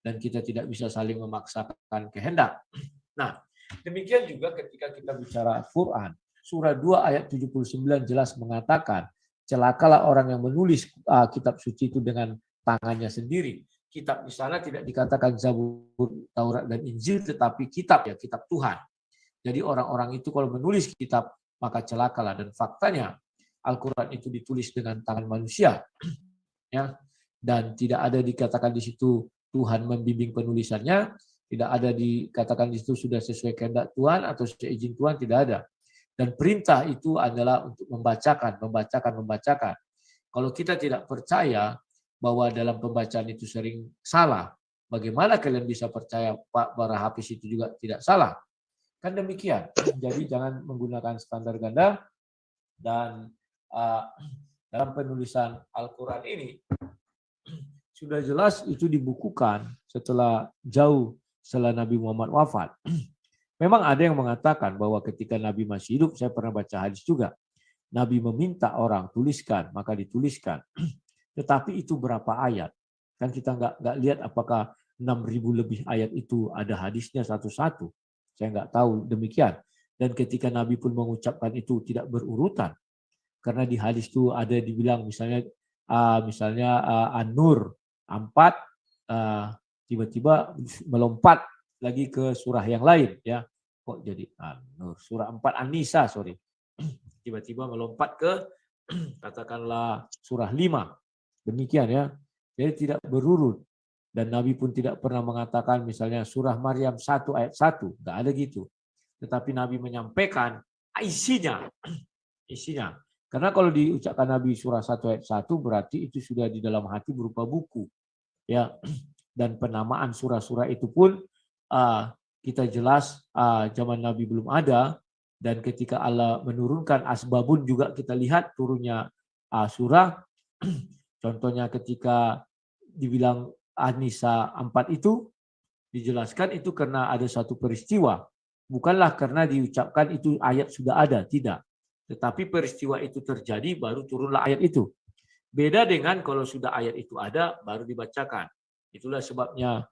Speaker 3: Dan kita tidak bisa saling memaksakan kehendak. Nah, demikian juga ketika kita bicara Quran, surah 2 ayat 79 jelas mengatakan, celakalah orang yang menulis kitab suci itu dengan tangannya sendiri. Kitab di sana tidak dikatakan Zabur, Taurat, dan Injil, tetapi kitab, ya, kitab Tuhan. Jadi orang-orang itu kalau menulis kitab, maka celakalah. Dan faktanya, Al-Quran itu ditulis dengan tangan manusia. Ya, dan tidak ada dikatakan di situ Tuhan membimbing penulisannya, tidak ada dikatakan di situ sudah sesuai kehendak Tuhan atau sesuai izin Tuhan, tidak ada. Dan perintah itu adalah untuk membacakan. Kalau kita tidak percaya bahwa dalam pembacaan itu sering salah, bagaimana kalian bisa percaya Pak para Hafiz itu juga tidak salah? Kan demikian. Jadi jangan menggunakan standar ganda. Dan dalam penulisan Al-Quran ini, sudah jelas itu dibukukan setelah Nabi Muhammad wafat. Memang ada yang mengatakan bahwa ketika Nabi masih hidup, saya pernah baca hadis juga, Nabi meminta orang tuliskan, maka dituliskan. Tetapi itu berapa ayat? Kan kita nggak lihat apakah 6.000 lebih ayat itu ada hadisnya satu-satu. Saya nggak tahu demikian. Dan ketika Nabi pun mengucapkan itu tidak berurutan. Karena di hadis itu ada dibilang misalnya An-Nur 4, tiba-tiba melompat lagi ke surah yang lain, ya. Kok jadi An-Nur? Surah 4 An-Nisa, sorry. Tiba-tiba melompat ke katakanlah surah 5. Demikian, ya. Jadi tidak berurut. Dan Nabi pun tidak pernah mengatakan misalnya surah Maryam 1 ayat 1, enggak ada gitu. Tetapi Nabi menyampaikan isinya. Karena kalau diucapkan Nabi surah 1 ayat 1 berarti itu sudah di dalam hati berupa buku. Ya. Dan penamaan surah-surah itu pun kita jelas zaman Nabi belum ada, dan ketika Allah menurunkan asbabun juga kita lihat turunnya surah. Contohnya ketika dibilang An-Nisa 4 itu dijelaskan itu karena ada satu peristiwa. Bukanlah karena diucapkan itu ayat sudah ada, tidak. Tetapi peristiwa itu terjadi baru turunlah ayat itu. Beda dengan kalau sudah ayat itu ada baru dibacakan. Itulah sebabnya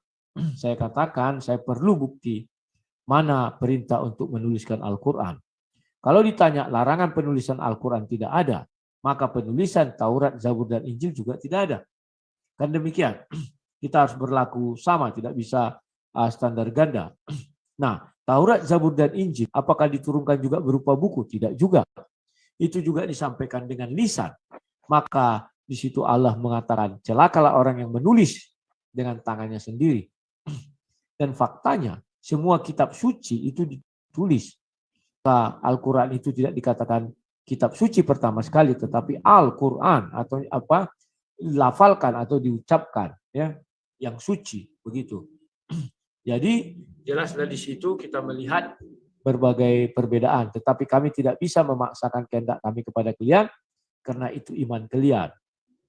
Speaker 3: saya katakan saya perlu bukti mana perintah untuk menuliskan Al-Quran. Kalau ditanya larangan penulisan Al-Quran tidak ada, maka penulisan Taurat, Zabur, dan Injil juga tidak ada. Kan demikian. Kita harus berlaku sama, tidak bisa standar ganda. Nah, Taurat, Zabur, dan Injil apakah diturunkan juga berupa buku? Tidak juga. Itu juga disampaikan dengan lisan. Maka di situ Allah mengatakan, celakalah orang yang menulis dengan tangannya sendiri. Dan faktanya, semua kitab suci itu ditulis. Al-Quran itu tidak dikatakan kitab suci pertama sekali, tetapi Al-Quran atau lafalkan atau diucapkan, ya, yang suci, begitu. Jadi jelas dari situ kita melihat berbagai perbedaan, tetapi kami tidak bisa memaksakan kehendak kami kepada kalian karena itu iman kalian.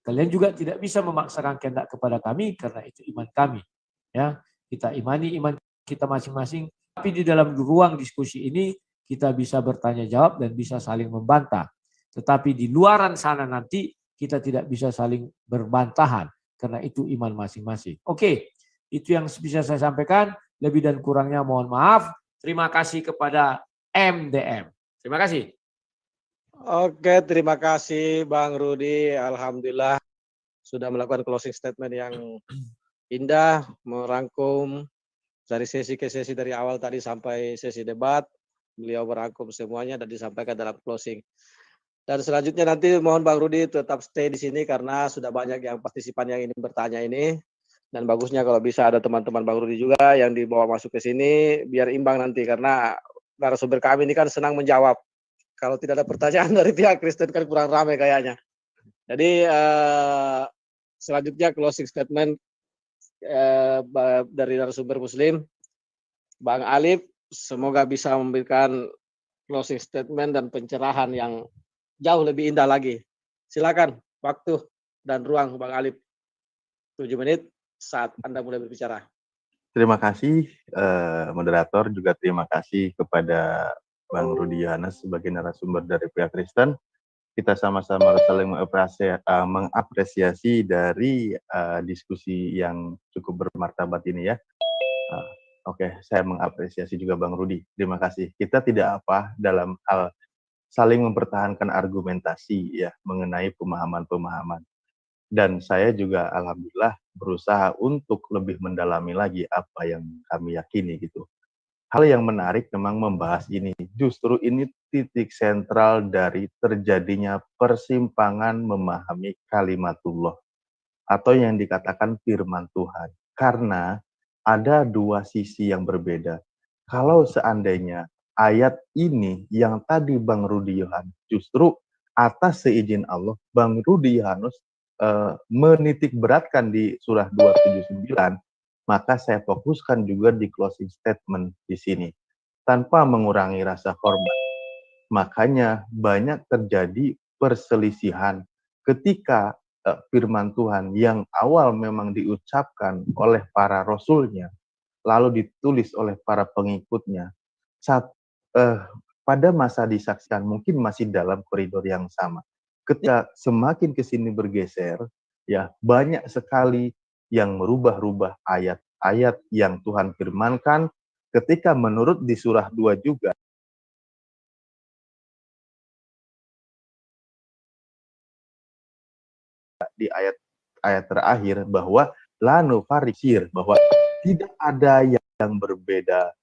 Speaker 3: Kalian juga tidak bisa memaksakan kehendak kepada kami karena itu iman kami. Ya, kita imani iman kita masing-masing, tapi di dalam ruang diskusi ini kita bisa bertanya jawab dan bisa saling membantah. Tetapi di luaran sana nanti kita tidak bisa saling berbantahan karena itu iman masing-masing. Oke. Itu yang bisa saya sampaikan. Lebih dan kurangnya mohon maaf. Terima kasih kepada MDM. Terima kasih.
Speaker 1: Oke, terima kasih Bang Rudi. Alhamdulillah sudah melakukan closing statement yang indah, merangkum dari sesi ke sesi dari awal tadi sampai sesi debat, beliau merangkum semuanya dan disampaikan dalam closing. Dan selanjutnya nanti mohon Bang Rudi tetap stay di sini karena sudah banyak yang partisipan yang ingin bertanya ini. Dan bagusnya kalau bisa ada teman-teman Bang Rudi juga yang dibawa masuk ke sini biar imbang nanti karena narasumber kami ini kan senang menjawab. Kalau tidak ada pertanyaan dari pihak Kristen kan kurang ramai kayaknya. Jadi selanjutnya closing statement dari narasumber Muslim, Bang Alif, semoga bisa memberikan closing statement dan pencerahan yang jauh lebih indah lagi. Silakan waktu dan ruang Bang Alif 7 menit saat Anda mulai berbicara.
Speaker 2: Terima kasih moderator, juga terima kasih kepada Bang Rudi Yohanes sebagai narasumber dari pihak Kristen. Kita sama-sama saling mengapresiasi dari diskusi yang cukup bermartabat ini ya. Oke, saya mengapresiasi juga Bang Rudi. Terima kasih. Kita tidak apa dalam hal saling mempertahankan argumentasi ya mengenai pemahaman-pemahaman. Dan saya juga alhamdulillah berusaha untuk lebih mendalami lagi apa yang kami yakini gitu. Hal yang menarik memang membahas ini. Justru ini titik sentral dari terjadinya persimpangan memahami kalimatullah atau yang dikatakan firman Tuhan. Karena ada dua sisi yang berbeda. Kalau seandainya ayat ini yang tadi Bang Rudi Yohanes justru atas seizin Allah, Bang Rudi Yohanes menitik beratkan di surah 279, maka saya fokuskan juga di closing statement di sini tanpa mengurangi rasa hormat. Makanya banyak terjadi perselisihan ketika firman Tuhan yang awal memang diucapkan oleh para rasulnya, lalu ditulis oleh para pengikutnya. Saat pada masa disaksikan mungkin masih dalam koridor yang sama. Ketika semakin ke sini bergeser, ya banyak sekali yang merubah-rubah ayat-ayat yang Tuhan firmankan ketika menurut di surah 2 juga di ayat terakhir bahwa lanu farisir, bahwa tidak ada yang berbeda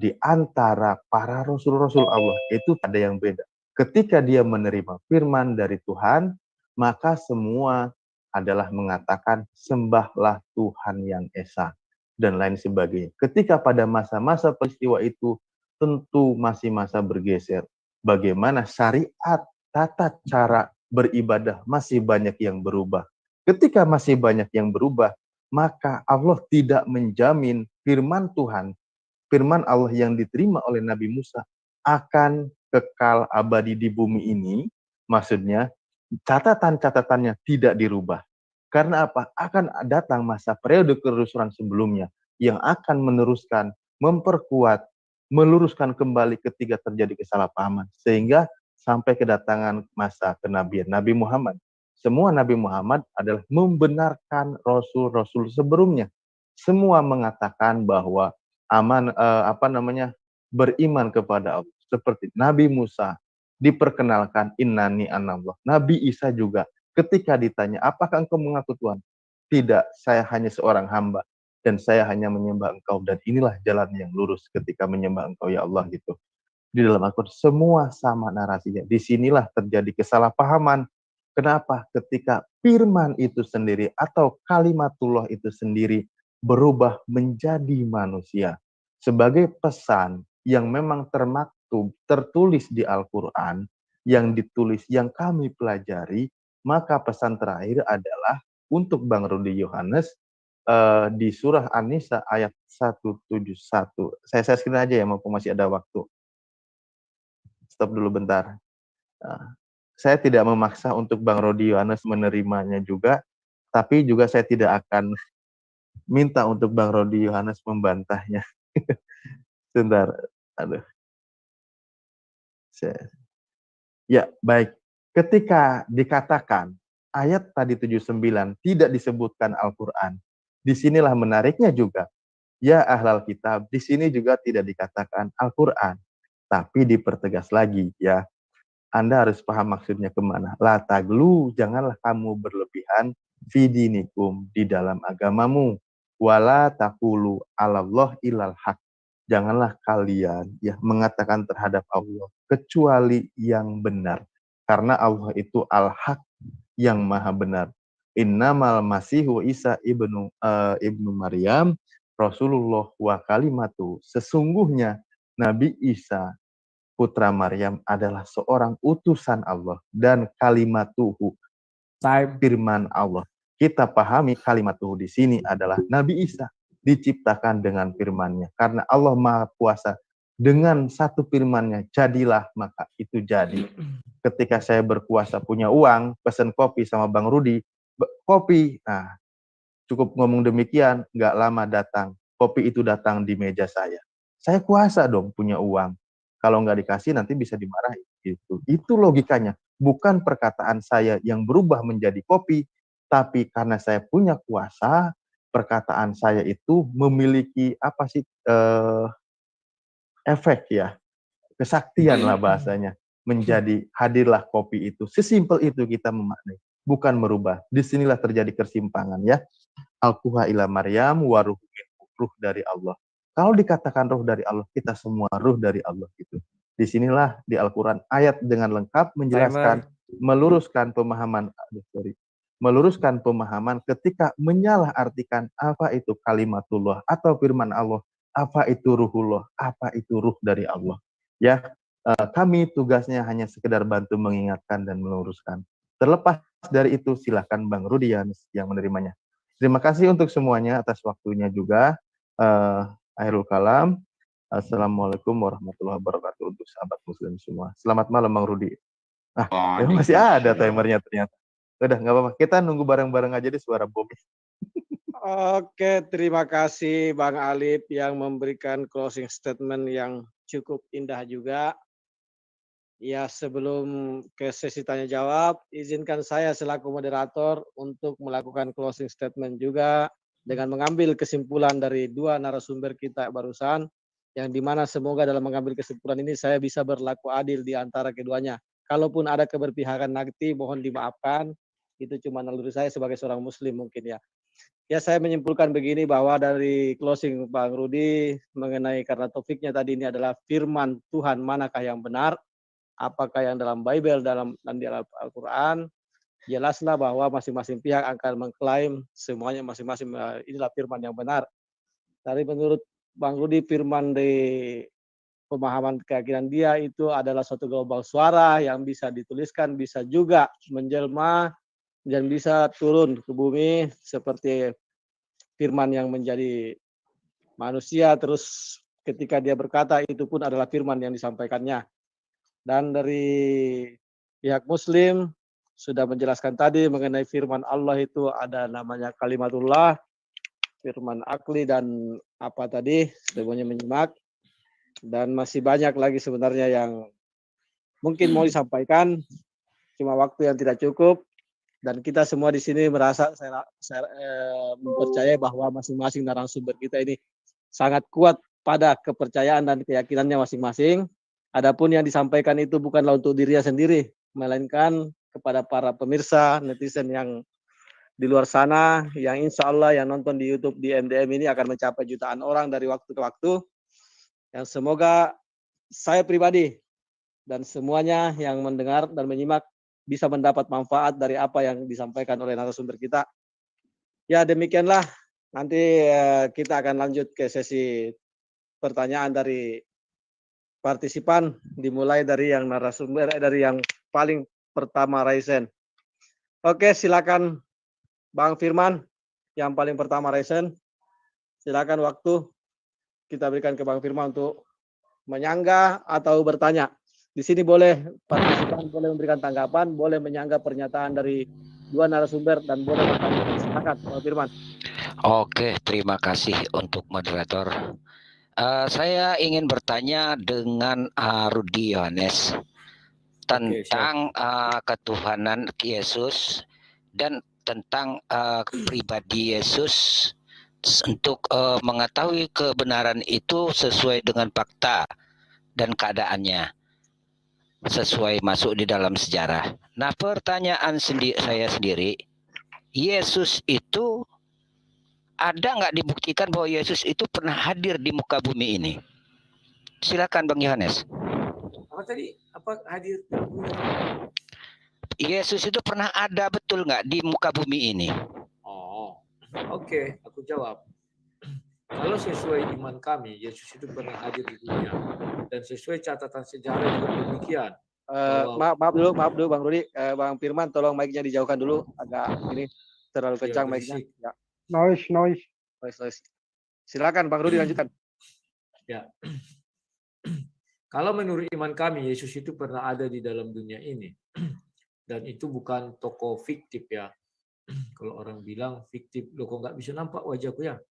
Speaker 2: di antara para rasul-rasul Allah, itu ada yang beda. Ketika dia menerima firman dari Tuhan, maka semua adalah mengatakan sembahlah Tuhan yang esa dan lain sebagainya. Ketika pada masa-masa peristiwa itu tentu masih masa bergeser. Bagaimana syariat, tata cara beribadah masih banyak yang berubah. Ketika masih banyak yang berubah, maka Allah tidak menjamin firman Tuhan, firman Allah yang diterima oleh Nabi Musa akan kekal abadi di bumi ini. Maksudnya catatan-catatannya tidak dirubah. Karena apa? Akan datang masa periode kerusuhan sebelumnya yang akan meneruskan, memperkuat, meluruskan kembali ketika terjadi kesalahpahaman. Sehingga sampai kedatangan masa kenabian Nabi Muhammad. Semua Nabi Muhammad adalah membenarkan rasul-rasul sebelumnya. Semua mengatakan bahwa beriman kepada Allah. Seperti Nabi Musa diperkenalkan innani anallah. Nabi Isa juga ketika ditanya, apakah engkau mengaku Tuhan? Tidak, saya hanya seorang hamba dan saya hanya menyembah engkau, dan inilah jalan yang lurus ketika menyembah engkau ya Allah gitu. Di dalam Al-Quran semua sama narasinya. Disinilah terjadi kesalahpahaman. Kenapa? Ketika firman itu sendiri atau kalimatullah itu sendiri berubah menjadi manusia. Sebagai pesan yang memang termaktub, tertulis di Al-Quran, yang ditulis, yang kami pelajari, maka pesan terakhir adalah untuk Bang Rudi Yohanes di surah An-Nisa ayat 171. Saya screen aja ya, mumpung masih ada waktu. Stop dulu bentar. Saya tidak memaksa untuk Bang Rudi Yohanes menerimanya juga, tapi juga saya tidak akan minta untuk Bang Rudi Yohanes membantahnya. Sebentar. Aduh. Ya, baik. Ketika dikatakan ayat tadi 79 tidak disebutkan Al-Quran, disinilah menariknya juga. Ya ahlal kitab, di sini juga tidak dikatakan Al-Quran, tapi dipertegas lagi ya. Anda harus paham maksudnya kemana. La taglu, janganlah kamu berlebihan fidinikum, di dalam agamamu. wala taqulu 'alallah illal haq. Janganlah kalian ya mengatakan terhadap Allah kecuali yang benar, karena Allah itu al-haq, yang maha benar. Innamal masihu Isa ibnu Maryam Rasulullah wa kalimatu. Sesungguhnya Nabi Isa putra Maryam adalah seorang utusan Allah dan kalimatuhu, firman Allah. Kita pahami kalimatuhu di sini adalah Nabi Isa diciptakan dengan firman-Nya, karena Allah Maha Kuasa. Dengan satu firman-Nya jadilah, maka itu jadi. Ketika saya berkuasa punya uang, pesan kopi sama Bang Rudi, kopi, nah cukup ngomong demikian, nggak lama datang, kopi itu datang di meja saya. Saya kuasa dong punya uang. Kalau nggak dikasih nanti bisa dimarahi. Itu logikanya. Bukan perkataan saya yang berubah menjadi kopi, tapi karena saya punya kuasa, perkataan saya itu memiliki apa sih efek ya, kesaktian lah bahasanya. Menjadi hadirlah kopi itu. Sesimpel itu kita memaknai. Bukan merubah. Disinilah terjadi kesimpangan ya. Al-Quha ila Maryam wa ruh dari Allah. Kalau dikatakan ruh dari Allah, kita semua ruh dari Allah gitu. Disinilah di Al-Quran ayat dengan lengkap menjelaskan, meluruskan pemahaman, meluruskan pemahaman ketika menyalah artikan apa itu kalimatullah atau firman Allah, apa itu ruhullah, apa itu ruh dari Allah. Ya, kami tugasnya hanya sekedar bantu mengingatkan dan meluruskan. Terlepas dari itu, silakan Bang Rudian yang menerimanya. Terima kasih untuk semuanya atas waktunya juga. Akhirul kalam. Assalamualaikum warahmatullahi wabarakatuh untuk sahabat muslim semua. Selamat malam Bang Rudi. Masih ada timernya ternyata. Udah nggak apa-apa. Kita nunggu bareng-bareng aja di suara bom.
Speaker 1: Oke, terima kasih Bang Alip yang memberikan closing statement yang cukup indah juga. Ya, sebelum ke sesi tanya jawab, izinkan saya selaku moderator untuk melakukan closing statement juga dengan mengambil kesimpulan dari dua narasumber kita barusan, yang dimana semoga dalam mengambil kesimpulan ini saya bisa berlaku adil di antara keduanya. Kalaupun ada keberpihakan nanti, mohon dimaafkan. Itu cuma naluri saya sebagai seorang muslim mungkin ya. Ya, saya menyimpulkan begini bahwa dari closing Bang Rudi mengenai karena topiknya tadi ini adalah firman Tuhan manakah yang benar, apakah yang dalam Bible dan di Al-Quran, jelaslah bahwa masing-masing pihak akan mengklaim semuanya masing-masing inilah firman yang benar. Dari menurut Bang Rudi, firman di pemahaman keyakinan dia itu adalah suatu gelombang suara yang bisa dituliskan, bisa juga menjelma dan bisa turun ke bumi seperti firman yang menjadi manusia, terus ketika dia berkata itu pun adalah firman yang disampaikannya. Dan dari pihak muslim sudah menjelaskan tadi mengenai firman Allah itu ada namanya kalimatullah, firman akli dan apa tadi, semuanya menyimak. Dan masih banyak lagi sebenarnya yang mungkin mau disampaikan, cuma waktu yang tidak cukup. Dan kita semua di sini merasa saya mempercayai bahwa masing-masing narasumber kita ini sangat kuat pada kepercayaan dan keyakinannya masing-masing. Adapun yang disampaikan itu bukanlah untuk dirinya sendiri, melainkan kepada para pemirsa, netizen yang di luar sana, yang insya Allah yang nonton di YouTube di MDM ini akan mencapai jutaan orang dari waktu ke waktu. Yang semoga saya pribadi dan semuanya yang mendengar dan menyimak bisa mendapat manfaat dari apa yang disampaikan oleh narasumber kita. Ya, demikianlah. Nanti kita akan lanjut ke sesi pertanyaan dari partisipan, dimulai dari yang narasumber, dari yang paling pertama Raisen. Oke, silakan Bang Firman, yang paling pertama Raisen. Silakan waktu kita berikan ke Bang Firman untuk menyanggah atau bertanya. Di sini boleh partisipan boleh memberikan tanggapan, boleh menyanggah pernyataan dari dua narasumber dan boleh bertanya. Silakan Bang Firman.
Speaker 4: Oke, terima kasih untuk moderator. Saya ingin bertanya dengan Rudi Yohanes tentang ketuhanan Yesus dan tentang pribadi Yesus untuk mengetahui kebenaran itu sesuai dengan fakta dan keadaannya, sesuai masuk di dalam sejarah. Nah, pertanyaan saya sendiri, Yesus itu ada nggak dibuktikan bahwa Yesus itu pernah hadir di muka bumi ini? Silakan Bang Yohanes.
Speaker 3: Apa tadi? Apa hadir dalam dunia?
Speaker 4: Yesus itu pernah ada betul nggak di muka bumi ini?
Speaker 3: Oh, oke, aku jawab. Kalau sesuai iman kami, Yesus itu pernah hadir di dunia. Dan sesuai catatan sejarah juga demikian.
Speaker 1: Maaf dulu Bang Rudi, Bang Firman tolong mic-nya dijauhkan dulu, agak ini terlalu kencang mic-nya. Ya.
Speaker 5: Noise.
Speaker 1: Silakan Bang Rudi lanjutkan.
Speaker 3: Ya. Kalau menurut iman kami, Yesus itu pernah ada di dalam dunia ini. Dan itu bukan tokoh fiktif ya. Kalau orang bilang fiktif, lo kok nggak bisa nampak wajahku ya?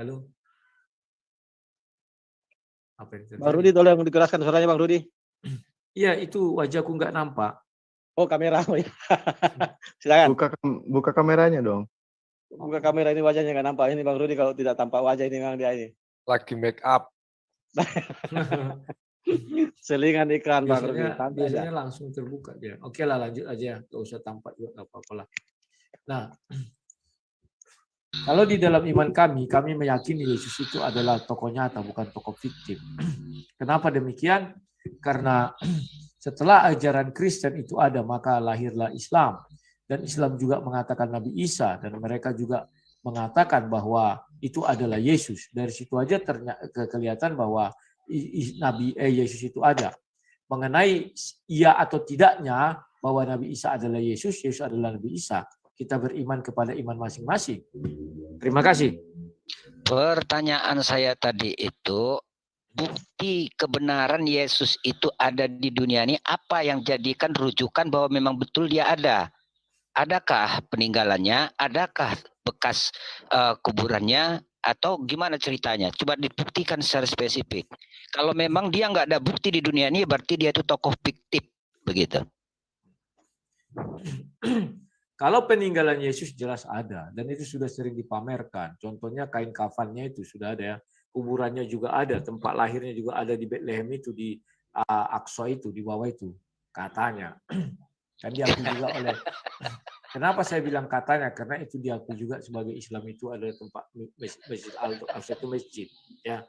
Speaker 3: Halo? Apa yang terjadi?
Speaker 1: Bang Rudi tolong dikeraskan suaranya Bang Rudi.
Speaker 3: Iya, itu wajahku nggak nampak.
Speaker 1: Oh kamera, oh, ya. Silakan.
Speaker 2: Buka kameranya dong.
Speaker 1: Buka kamera, ini wajahnya nggak nampak. Ini Bang Rudi kalau tidak tampak wajah ini memang dia ini.
Speaker 5: Lagi make up.
Speaker 1: Selingan iklan Bang Rudi.
Speaker 3: Biasanya langsung terbuka dia. Oke lah, lanjut aja, nggak usah tampak juga, nggak apa-apa lah. Nah, kalau di dalam iman kami meyakini Yesus itu adalah tokoh nyata, bukan tokoh fiktif. Kenapa demikian? Karena setelah ajaran Kristen itu ada, maka lahirlah Islam. Dan Islam juga mengatakan Nabi Isa, dan mereka juga mengatakan bahwa itu adalah Yesus. Dari situ aja kelihatan bahwa Yesus itu ada. Mengenai iya atau tidaknya bahwa Nabi Isa adalah Yesus, Yesus adalah Nabi Isa. Kita beriman kepada iman masing-masing. Terima kasih.
Speaker 4: Pertanyaan saya tadi itu, bukti kebenaran Yesus itu ada di dunia ini, apa yang jadikan rujukan bahwa memang betul dia ada? Adakah peninggalannya? Adakah bekas kuburannya? Atau gimana ceritanya? Coba dibuktikan secara spesifik. Kalau memang dia nggak ada bukti di dunia ini, berarti dia itu tokoh fiktif, begitu.
Speaker 3: Kalau peninggalan Yesus jelas ada, dan itu sudah sering dipamerkan. Contohnya kain kafannya itu sudah ada ya. Kuburannya juga ada, tempat lahirnya juga ada di Bethlehem itu, di Aqsa itu, di bawah itu. Katanya. Kan diakui juga oleh... Kenapa saya bilang katanya? Karena itu diakui juga sebagai Islam itu adalah tempat Masjid Al-Aqsa itu masjid. Ya.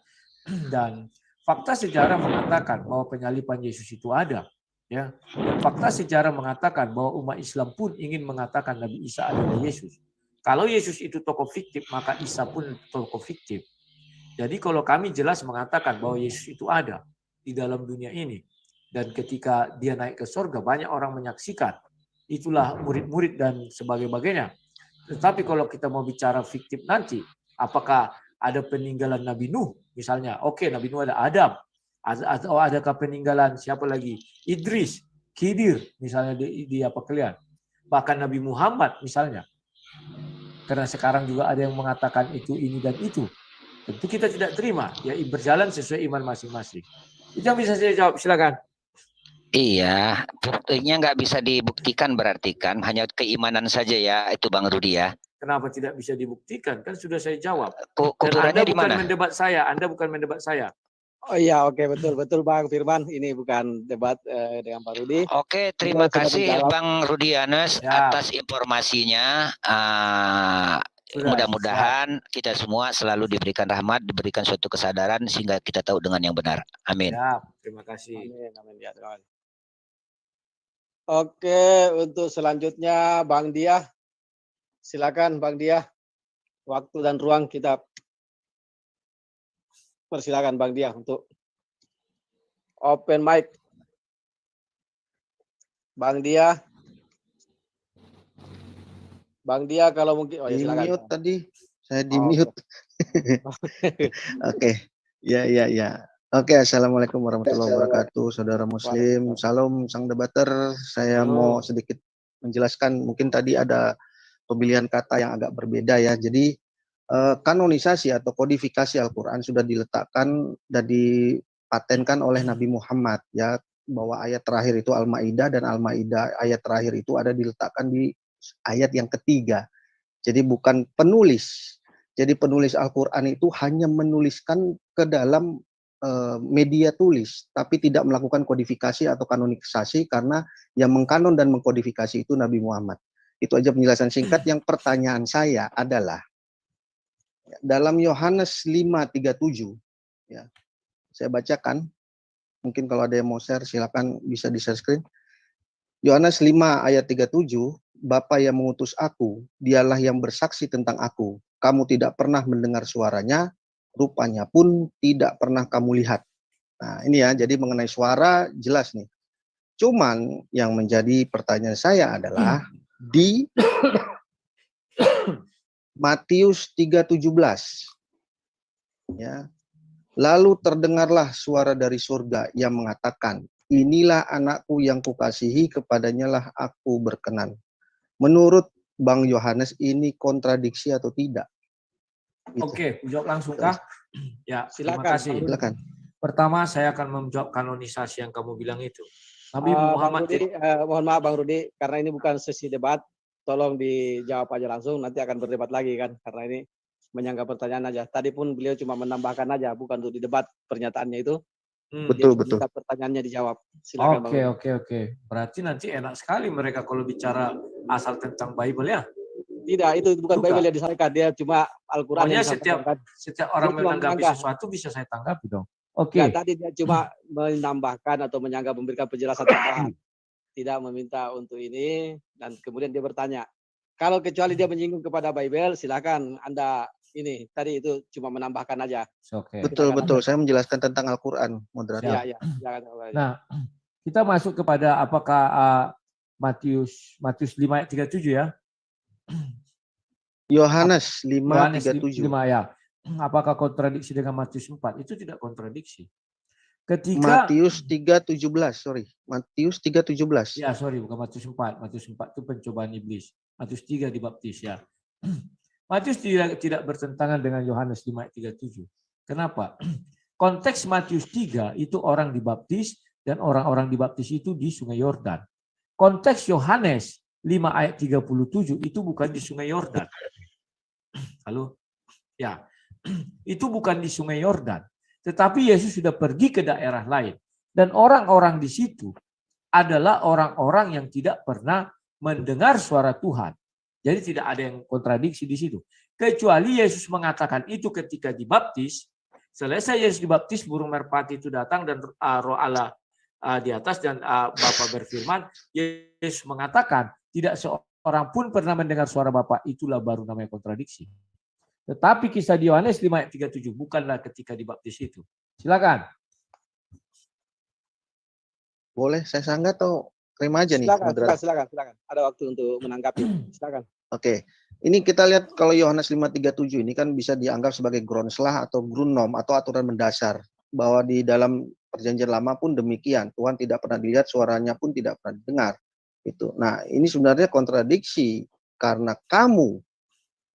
Speaker 3: Dan fakta sejarah mengatakan bahwa penyaliban Yesus itu ada. Ya, dan fakta sejarah mengatakan bahwa umat Islam pun ingin mengatakan Nabi Isa adalah Yesus. Kalau Yesus itu tokoh fiktif, maka Isa pun tokoh fiktif. Jadi kalau kami jelas mengatakan bahwa Yesus itu ada di dalam dunia ini, dan ketika dia naik ke surga banyak orang menyaksikan, itulah murid-murid dan sebagainya. Tetapi kalau kita mau bicara fiktif nanti, apakah ada peninggalan Nabi Nuh misalnya? Oke, Nabi Nuh ada Adam. Atau adakah peninggalan siapa lagi? Idris, Khidir, misalnya di apa kalian? Bahkan Nabi Muhammad misalnya. Karena sekarang juga ada yang mengatakan itu, ini, dan itu. Tentu kita tidak terima. Ya berjalan sesuai iman masing-masing. Itu yang bisa saya jawab, silakan.
Speaker 4: Iya, buktinya nggak bisa dibuktikan berarti kan? Hanya keimanan saja ya, itu Bang Rudi ya.
Speaker 3: Kenapa tidak bisa dibuktikan? Kan sudah saya jawab.
Speaker 4: Kuburannya di mana?
Speaker 3: Anda bukan mendebat saya.
Speaker 1: Oh iya, oke, betul Bang Firman. Ini bukan debat dengan Pak Rudi.
Speaker 4: Oke, terima kasih Bang Rudi Yohanes atas informasinya. Mudah-mudahan kita semua selalu diberikan rahmat, diberikan suatu kesadaran sehingga kita tahu dengan yang benar. Amin.
Speaker 3: Ya, terima kasih.
Speaker 1: Amin. Ya, terima kasih. Oke, untuk selanjutnya Bang Dia. Silakan Bang Dia. Waktu dan ruang kita persilakan Bang Dia untuk open mic. Bang Dia. Bang Dia kalau mungkin
Speaker 6: ya silakan. Di mute tadi. Saya di mute. Oke. Ya. Oke, assalamualaikum warahmatullahi wabarakatuh, saudara Muslim. Salam sang debater. Saya mau sedikit menjelaskan. Mungkin tadi ada pemilihan kata yang agak berbeda ya. Jadi kanonisasi atau kodifikasi Al-Quran sudah diletakkan dan dipatenkan oleh Nabi Muhammad ya, bahwa ayat terakhir itu Al-Maidah, dan Al-Maidah ayat terakhir itu ada diletakkan di ayat yang ketiga. Jadi bukan penulis. Jadi penulis Al-Quran itu hanya menuliskan ke dalam media tulis, tapi tidak melakukan kodifikasi atau kanonisasi, karena yang mengkanon dan mengkodifikasi itu Nabi Muhammad. Itu aja penjelasan singkat. Yang pertanyaan saya adalah, Dalam Yohanes 5:37, ya, saya bacakan. Mungkin kalau ada yang mau share, silakan bisa di-share screen. Yohanes 5 ayat 37, Bapa yang mengutus aku, dialah yang bersaksi tentang aku. Kamu tidak pernah mendengar suaranya, rupanya pun tidak pernah kamu lihat. Nah, ini ya, jadi mengenai suara jelas nih. Cuman yang menjadi pertanyaan saya adalah di Matius 3:17. Ya. Lalu terdengarlah suara dari surga yang mengatakan, inilah anakku yang kukasihi, kepadanya lah aku berkenan. Menurut Bang Yohanes ini kontradiksi atau tidak? Gitu.
Speaker 3: Oke, jawab langsung kah? Ya, terima
Speaker 1: Silakan.
Speaker 3: kasih.
Speaker 6: Silakan.
Speaker 3: Pertama, saya akan menjawab kanonisasi yang kamu bilang itu. Nabi
Speaker 1: Bang
Speaker 3: Muhammad
Speaker 1: Rudi, mohon maaf Bang Rudi, karena ini bukan sesi debat, tolong dijawab aja langsung, nanti akan berdebat lagi kan, karena ini menyangka pertanyaan aja. Tadi pun beliau cuma menambahkan aja, bukan untuk didebat pernyataannya itu. Dia
Speaker 6: Betul.
Speaker 1: minta pertanyaannya dijawab. Silakan Bang Rudi.
Speaker 3: Oke. Berarti nanti enak sekali mereka kalau bicara asal tentang Bible ya.
Speaker 1: Tidak, itu bukan
Speaker 3: Bukan.
Speaker 1: Bible yang disampaikan, dia cuma Al-Quran
Speaker 3: Pokoknya
Speaker 1: yang disampaikan.
Speaker 3: setiap orang
Speaker 1: Dia cuma
Speaker 3: menanggapi
Speaker 1: menyanggah.
Speaker 3: sesuatu bisa saya tanggapi dong.
Speaker 1: Ya,
Speaker 3: Oke.
Speaker 1: tadi dia cuma menambahkan atau menyanggah, memberikan penjelasan tambahan. Tidak meminta untuk ini, dan kemudian dia bertanya. Kalau kecuali dia menyinggung kepada Bible, silakan Anda ini. Tadi itu cuma menambahkan aja.
Speaker 3: Oke.
Speaker 6: Betul. Saya menjelaskan tentang Al-Quran, moderator.
Speaker 1: Iya. Silakan.
Speaker 3: Nah, kita masuk kepada apakah Matius 5 ayat 37 ya?
Speaker 6: Yohanes
Speaker 3: Yohanes
Speaker 6: 5:37.
Speaker 3: 5 ya. Apakah kontradiksi dengan Matius 4? Itu tidak kontradiksi. Ketika
Speaker 6: Matius 3:17, sorry. Matius 3:17.
Speaker 3: ya, sorry, bukan Matius 4. Matius 4 itu pencobaan iblis. Matius 3 dibaptis ya. Matius tidak bertentangan dengan Yohanes 5 ayat 37. Kenapa? Konteks Matius 3 itu orang dibaptis dan orang-orang dibaptis itu di Sungai Yordan. Konteks Yohanes 5 ayat 37 itu bukan di Sungai Yordan. Halo? Ya. Itu bukan di Sungai Yordan. Tetapi Yesus sudah pergi ke daerah lain. Dan orang-orang di situ adalah orang-orang yang tidak pernah mendengar suara Tuhan. Jadi tidak ada yang kontradiksi di situ. Kecuali Yesus mengatakan itu ketika dibaptis. Selesai Yesus dibaptis, burung merpati itu datang dan roh Allah di atas dan Bapa berfirman. Yesus mengatakan tidak seorang pun pernah mendengar suara Bapa. Itulah baru namanya kontradiksi. Tetapi kisah di Yohanes 5 ayat 37 bukanlah ketika dibaptis itu. Silakan.
Speaker 6: Boleh saya sanggah atau terima aja nih,
Speaker 1: Silakan.
Speaker 6: moderator?
Speaker 1: Silakan. Ada waktu untuk menanggapi. Silakan.
Speaker 6: Oke. Ini kita lihat kalau Yohanes 5:37 ini kan bisa dianggap sebagai gronslah atau grunom atau aturan mendasar, bahwa di dalam perjanjian lama pun demikian. Tuhan tidak pernah dilihat, suaranya pun tidak pernah didengar. Itu. Nah, ini sebenarnya kontradiksi karena kamu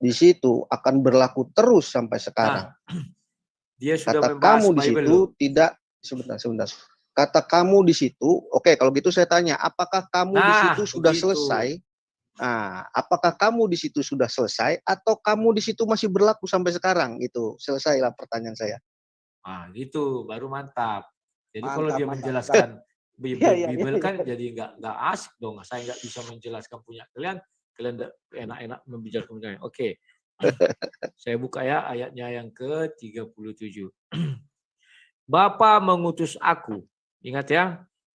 Speaker 6: di situ akan berlaku terus sampai sekarang.
Speaker 3: Dia sudah
Speaker 6: Kata
Speaker 3: membahas
Speaker 6: kamu di
Speaker 3: Bible
Speaker 6: situ
Speaker 3: loh.
Speaker 6: tidak, sebentar. Kata kamu di situ, oke, kalau gitu saya tanya, apakah kamu di situ sudah
Speaker 3: begitu.
Speaker 6: selesai? Nah, apakah kamu di situ sudah selesai atau kamu di situ masih berlaku sampai sekarang? Itu selesailah pertanyaan saya.
Speaker 3: Ah, gitu, baru mantap. Jadi kalau
Speaker 1: Mantap,
Speaker 3: dia
Speaker 1: mantap.
Speaker 3: menjelaskan
Speaker 1: Iya.
Speaker 3: Bible kan jadi nggak asik dong. Saya nggak bisa menjelaskan punya kalian enak-enak membicarakan. Oke. Saya buka ya ayatnya yang ke-37. Bapa mengutus aku. Ingat ya.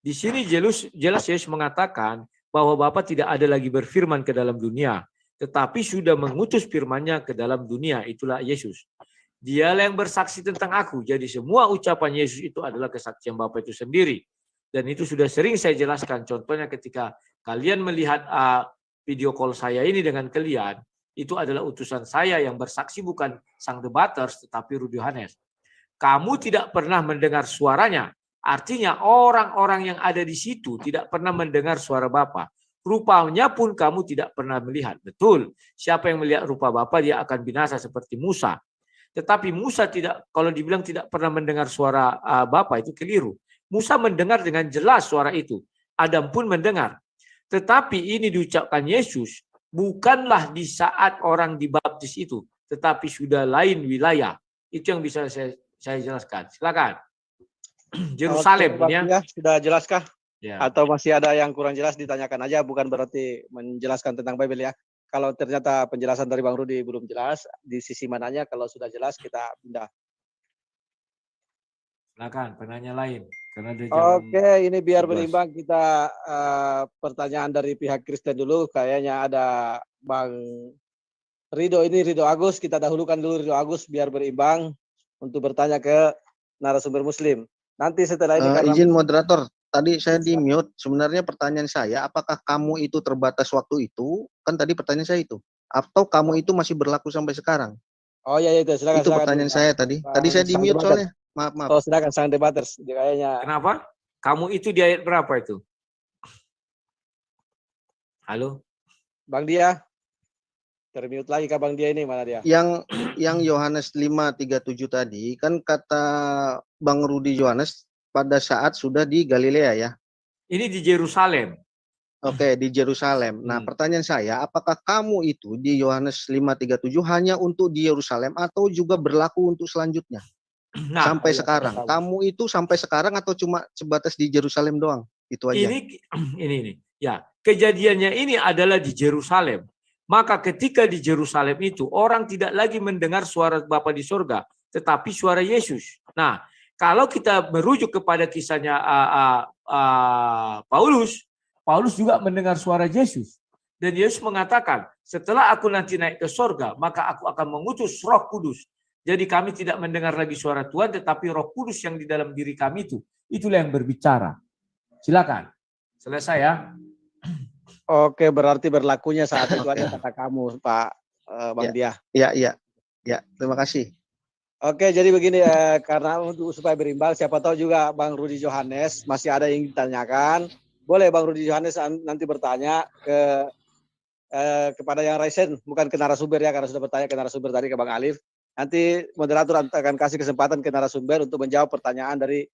Speaker 3: Di sini jelas Yesus mengatakan bahwa Bapa tidak ada lagi berfirman ke dalam dunia, tetapi sudah mengutus firman-Nya ke dalam dunia. Itulah Yesus. Dialah yang bersaksi tentang aku. Jadi semua ucapan Yesus itu adalah kesaksian Bapa itu sendiri. Dan itu sudah sering saya jelaskan. Contohnya ketika kalian melihat video call saya ini dengan kalian, itu adalah utusan saya yang bersaksi, bukan sang debaters, tetapi Rudi Yohanes. Kamu tidak pernah mendengar suaranya. Artinya orang-orang yang ada di situ tidak pernah mendengar suara Bapa. Rupanya pun kamu tidak pernah melihat. Betul. Siapa yang melihat rupa Bapa, dia akan binasa seperti Musa. Tetapi Musa tidak, kalau dibilang tidak pernah mendengar suara Bapa, itu keliru. Musa mendengar dengan jelas suara itu. Adam pun mendengar. Tetapi ini diucapkan Yesus bukanlah di saat orang dibaptis itu, tetapi sudah lain wilayah. Itu yang bisa saya jelaskan. Silakan. Yerusalem
Speaker 1: Oke,
Speaker 3: ini ya.
Speaker 1: sudah jelaskah?
Speaker 3: Ya.
Speaker 1: Atau masih ada yang kurang jelas, ditanyakan aja, bukan berarti menjelaskan tentang Bible ya. kalau ternyata penjelasan dari Bang Rudi belum jelas, di sisi mananya kalau sudah jelas kita pindah.
Speaker 3: Silakan penanya lain karena ada jam
Speaker 1: Oke, ini biar
Speaker 3: 11.
Speaker 1: berimbang kita pertanyaan dari pihak Kristen dulu. Kayaknya ada Bang Rido, ini Rido Agus. Kita dahulukan dulu Rido Agus biar berimbang untuk bertanya ke narasumber Muslim. Nanti setelah ini karena
Speaker 6: Izin moderator, tadi saya di mute. Sebenarnya pertanyaan saya, apakah kamu itu terbatas waktu itu? Kan tadi pertanyaan saya itu. Atau kamu itu masih berlaku sampai sekarang?
Speaker 1: oh iya itu silakan
Speaker 6: Itu
Speaker 1: silakan
Speaker 6: pertanyaan
Speaker 1: dulu,
Speaker 6: saya tadi.
Speaker 1: Bang
Speaker 6: Tadi saya di
Speaker 1: Sang
Speaker 6: mute
Speaker 1: Debater.
Speaker 6: soalnya. Maaf.
Speaker 1: Oh silakan sang debaters. Kayaknya
Speaker 3: Kenapa? Kamu itu di ayat berapa itu? Halo?
Speaker 1: Bang Dia termute lagi kah Bang Dia ini, mana dia?
Speaker 6: Yang Yohanes 5:37 tadi kan kata Bang Rudi Yohanes pada saat sudah di Galilea ya.
Speaker 3: Ini di Yerusalem.
Speaker 6: Oke, di Yerusalem. Nah, pertanyaan saya, apakah kamu itu di Yohanes 5:37 hanya untuk di Yerusalem atau juga berlaku untuk selanjutnya?
Speaker 3: Nah,
Speaker 6: Sampai
Speaker 1: iya,
Speaker 6: sekarang.
Speaker 1: tahu.
Speaker 6: Kamu itu sampai sekarang atau cuma sebatas di Yerusalem doang? Itu aja.
Speaker 3: ini. Ya, kejadiannya ini adalah di Yerusalem. Maka ketika di Yerusalem itu orang tidak lagi mendengar suara Bapa di surga, tetapi suara Yesus. Nah, kalau kita merujuk kepada kisahnya Paulus juga mendengar suara Yesus. Dan Yesus mengatakan, setelah aku nanti naik ke surga, maka aku akan mengutus Roh Kudus. Jadi kami tidak mendengar lagi suara Tuhan, tetapi Roh Kudus yang di dalam diri kami itulah yang berbicara. Silakan. Selesai ya.
Speaker 1: Oke, berarti berlakunya saat itu aja kata kamu, Pak Bang Dia.
Speaker 6: Iya. Terima kasih.
Speaker 1: Oke, jadi begini karena untuk supaya berimbang, siapa tahu juga Bang Rudi Johannes masih ada yang ditanyakan. Boleh Bang Rudi Johannes nanti bertanya kepada yang raisen, bukan ke narasumber ya, karena sudah bertanya ke narasumber tadi ke Bang Alif. Nanti moderator akan kasih kesempatan ke narasumber untuk menjawab pertanyaan dari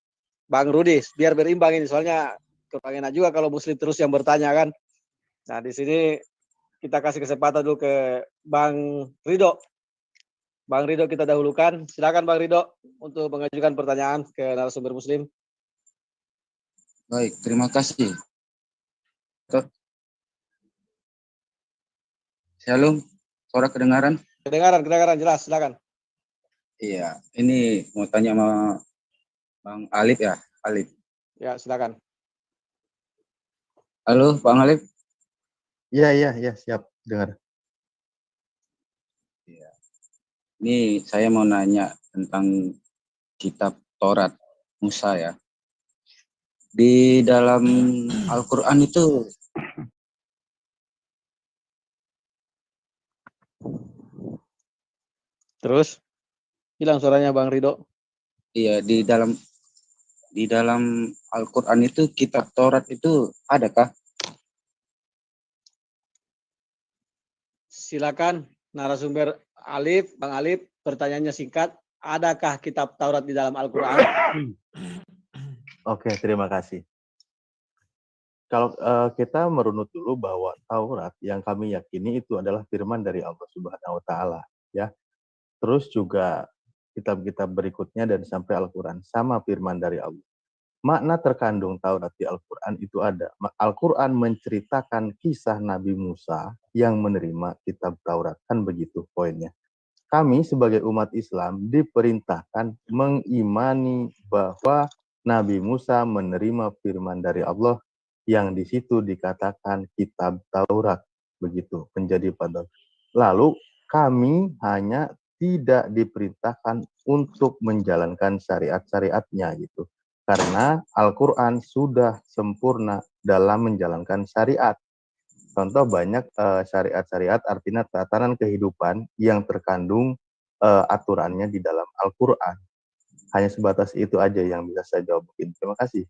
Speaker 1: Bang Rudi, biar berimbang ini. Soalnya kepengenan juga kalau Muslim terus yang bertanya kan. Nah, di sini kita kasih kesempatan dulu ke Bang Rido. Bang Rido kita dahulukan. Silakan Bang Rido untuk mengajukan pertanyaan ke narasumber Muslim.
Speaker 7: Baik, terima kasih. Shalom, suara kedengaran?
Speaker 1: Kedengaran jelas, silakan.
Speaker 7: Iya, ini mau tanya sama Bang Alif ya, Alif.
Speaker 1: Ya, silakan.
Speaker 7: Halo, Bang Alif.
Speaker 2: Iya, siap dengar.
Speaker 7: Iya. Ini saya mau nanya tentang kitab Taurat Musa ya. Di dalam Al-Quran itu
Speaker 1: Terus hilang suaranya Bang Rido.
Speaker 7: iya di dalam Al-Quran itu kitab Taurat itu adakah?
Speaker 1: Silakan narasumber Alif, Bang Alif, pertanyaannya singkat. Adakah kitab Taurat di dalam Al-Quran?
Speaker 2: Oke, terima kasih. Kalau kita merunut dulu bahwa Taurat yang kami yakini itu adalah firman dari Allah Subhanahu wa taala, ya. Terus juga kitab-kitab berikutnya dan sampai Al-Quran sama firman dari Allah. Makna terkandung Taurat di Al-Quran itu ada. Al-Quran menceritakan kisah Nabi Musa yang menerima kitab Taurat. Kan begitu poinnya. Kami sebagai umat Islam diperintahkan mengimani bahwa Nabi Musa menerima firman dari Allah yang di situ dikatakan kitab Taurat. Begitu, menjadi pada. Lalu kami hanya tidak diperintahkan untuk menjalankan syariat-syariatnya gitu. Karena Al-Quran sudah sempurna dalam menjalankan syariat. Contoh banyak syariat-syariat artinya tatanan kehidupan yang terkandung aturannya di dalam Al-Quran. Hanya sebatas itu aja yang bisa saya jawab. Terima kasih.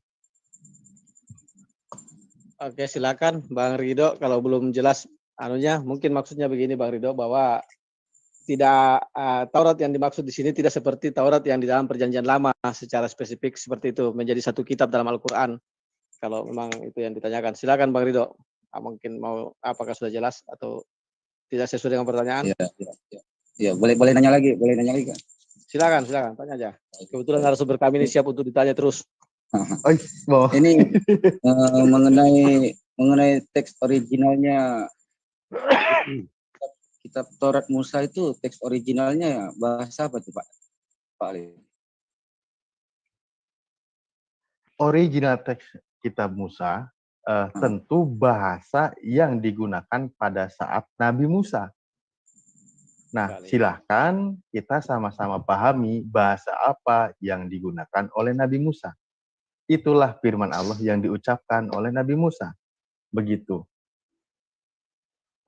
Speaker 1: Oke, silakan Bang Rido. Kalau belum jelas mungkin maksudnya begini Bang Rido, bahwa tidak Taurat yang dimaksud di sini tidak seperti Taurat yang di dalam Perjanjian Lama secara spesifik seperti itu, menjadi satu kitab dalam Al-Quran. Kalau memang itu yang ditanyakan, silakan Bang Rido. Mungkin apakah sudah jelas atau tidak sesuai dengan pertanyaan?
Speaker 7: Iya, boleh nanya lagi, Kak?
Speaker 1: Silakan, tanya aja. Kebetulan narasumber kami ini siap untuk ditanya terus.
Speaker 7: Ini mengenai teks originalnya kitab Taurat Musa itu teks originalnya bahasa apa tuh Pak? Pak Alif?
Speaker 2: Original teks kitab Musa tentu bahasa yang digunakan pada saat Nabi Musa. Nah, silahkan kita sama-sama pahami bahasa apa yang digunakan oleh Nabi Musa. Itulah firman Allah yang diucapkan oleh Nabi Musa. Begitu.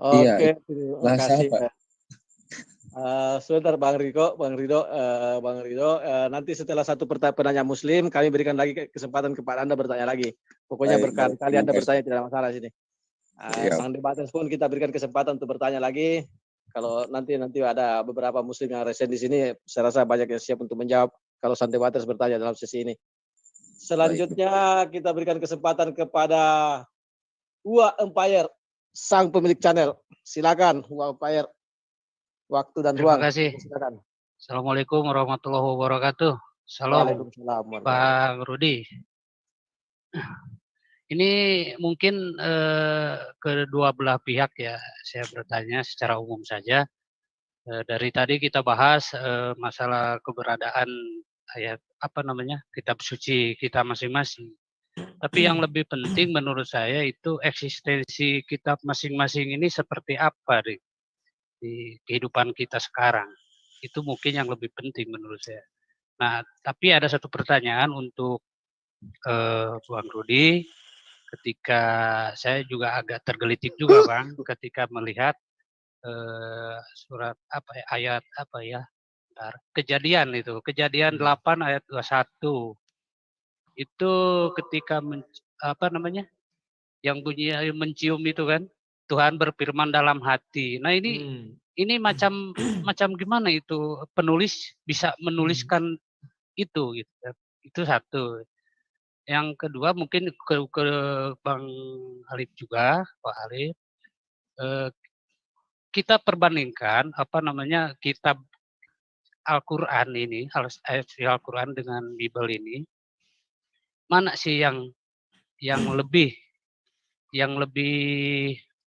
Speaker 7: Iya,
Speaker 1: Oke, terima
Speaker 7: bahasa
Speaker 1: kasih.
Speaker 7: apa?
Speaker 1: Sebentar Bang Rido, nanti setelah satu penanya Muslim, kami berikan lagi kesempatan kepada Anda bertanya lagi. Pokoknya
Speaker 7: Baik,
Speaker 1: berkali-kali
Speaker 7: terima
Speaker 1: Anda
Speaker 7: kasih.
Speaker 1: bertanya tidak ada masalah sini.
Speaker 7: Iya.
Speaker 1: Sang debaters pun kita berikan kesempatan untuk bertanya lagi. Kalau nanti ada beberapa Muslim yang resen di sini, saya rasa banyak yang siap untuk menjawab kalau sang debaters bertanya dalam sesi ini. Selanjutnya kita berikan kesempatan kepada Ua Empire, sang pemilik channel. Silakan Ua Empire. Waktu dan
Speaker 8: Terima
Speaker 1: ruang.
Speaker 8: kasih.
Speaker 1: Silakan.
Speaker 8: Assalamualaikum warahmatullahi wabarakatuh. Salam
Speaker 1: Waalaikumsalam.
Speaker 8: Bang Rudi. Ini mungkin kedua belah pihak ya, saya bertanya secara umum saja. Dari tadi kita bahas masalah keberadaan ayat kitab suci kita masing-masing. Tapi yang lebih penting menurut saya itu eksistensi kitab masing-masing ini seperti apa di kehidupan kita sekarang. Itu mungkin yang lebih penting menurut saya. Nah, tapi ada satu pertanyaan untuk Bang Rudi. Ketika saya juga agak tergelitik juga, Bang, ketika melihat surat ayat Kejadian itu, Kejadian 8 ayat 21. Itu ketika yang bunyi mencium itu kan, Tuhan berfirman dalam hati. Nah, ini macam gimana itu penulis bisa menuliskan itu gitu. Itu satu. Yang kedua mungkin ke Bang Alif juga, Pak Alif. Kita perbandingkan kitab Al-Qur'an ini, ayat Al-Qur'an dengan Bible ini. Mana sih yang lebih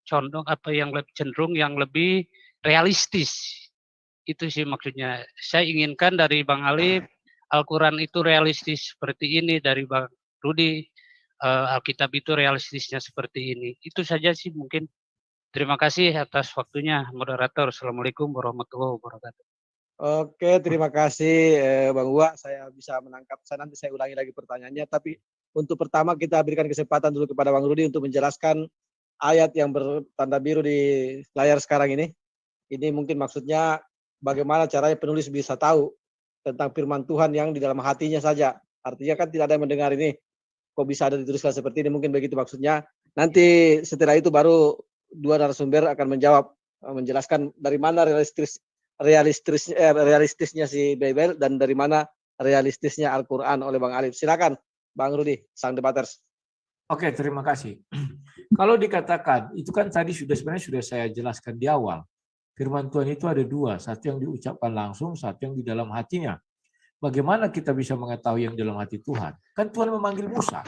Speaker 8: condong yang lebih cenderung yang lebih realistis? Itu sih maksudnya. Saya inginkan dari Bang Alif Al-Quran itu realistis seperti ini, dari Bang Rudi Alkitab itu realistisnya seperti ini. Itu saja sih mungkin. Terima kasih atas waktunya, moderator. Assalamualaikum warahmatullahi wabarakatuh.
Speaker 1: Oke, terima kasih Bang Ua. Saya bisa menangkap. Nanti saya ulangi lagi pertanyaannya. Tapi untuk pertama kita berikan kesempatan dulu kepada Bang Rudi untuk menjelaskan ayat yang bertanda biru di layar sekarang ini. Ini mungkin maksudnya bagaimana caranya penulis bisa tahu tentang firman Tuhan yang di dalam hatinya saja. Artinya kan tidak ada yang mendengar ini. Kok bisa ada dituliskan seperti ini? Mungkin begitu maksudnya. Nanti setelah itu baru dua narasumber akan menjawab, menjelaskan dari mana realistisnya si Bible dan dari mana realistisnya Al-Quran oleh Bang Alif. Silakan Bang Rudi, sang debaters.
Speaker 3: Oke, terima kasih. Kalau dikatakan, itu kan tadi sebenarnya sudah saya jelaskan di awal. Firman Tuhan itu ada dua, satu yang diucapkan langsung, satu yang di dalam hatinya. Bagaimana kita bisa mengetahui yang dalam hati Tuhan? Kan Tuhan memanggil Musa.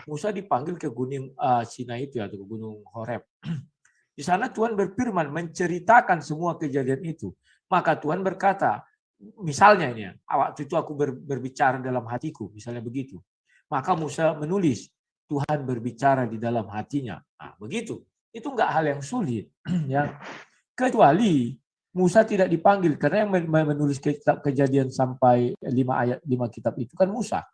Speaker 3: Musa dipanggil ke gunung Sinai itu atau ke gunung Horeb. Di sana Tuhan berfirman, menceritakan semua kejadian itu. Maka Tuhan berkata, misalnya ini, waktu itu aku berbicara dalam hatiku, misalnya begitu. Maka Musa menulis, Tuhan berbicara di dalam hatinya. Nah, begitu. Itu enggak hal yang sulit. Ya. Kecuali Musa tidak dipanggil, karena yang menulis kitab Kejadian sampai 5 kitab itu kan Musa.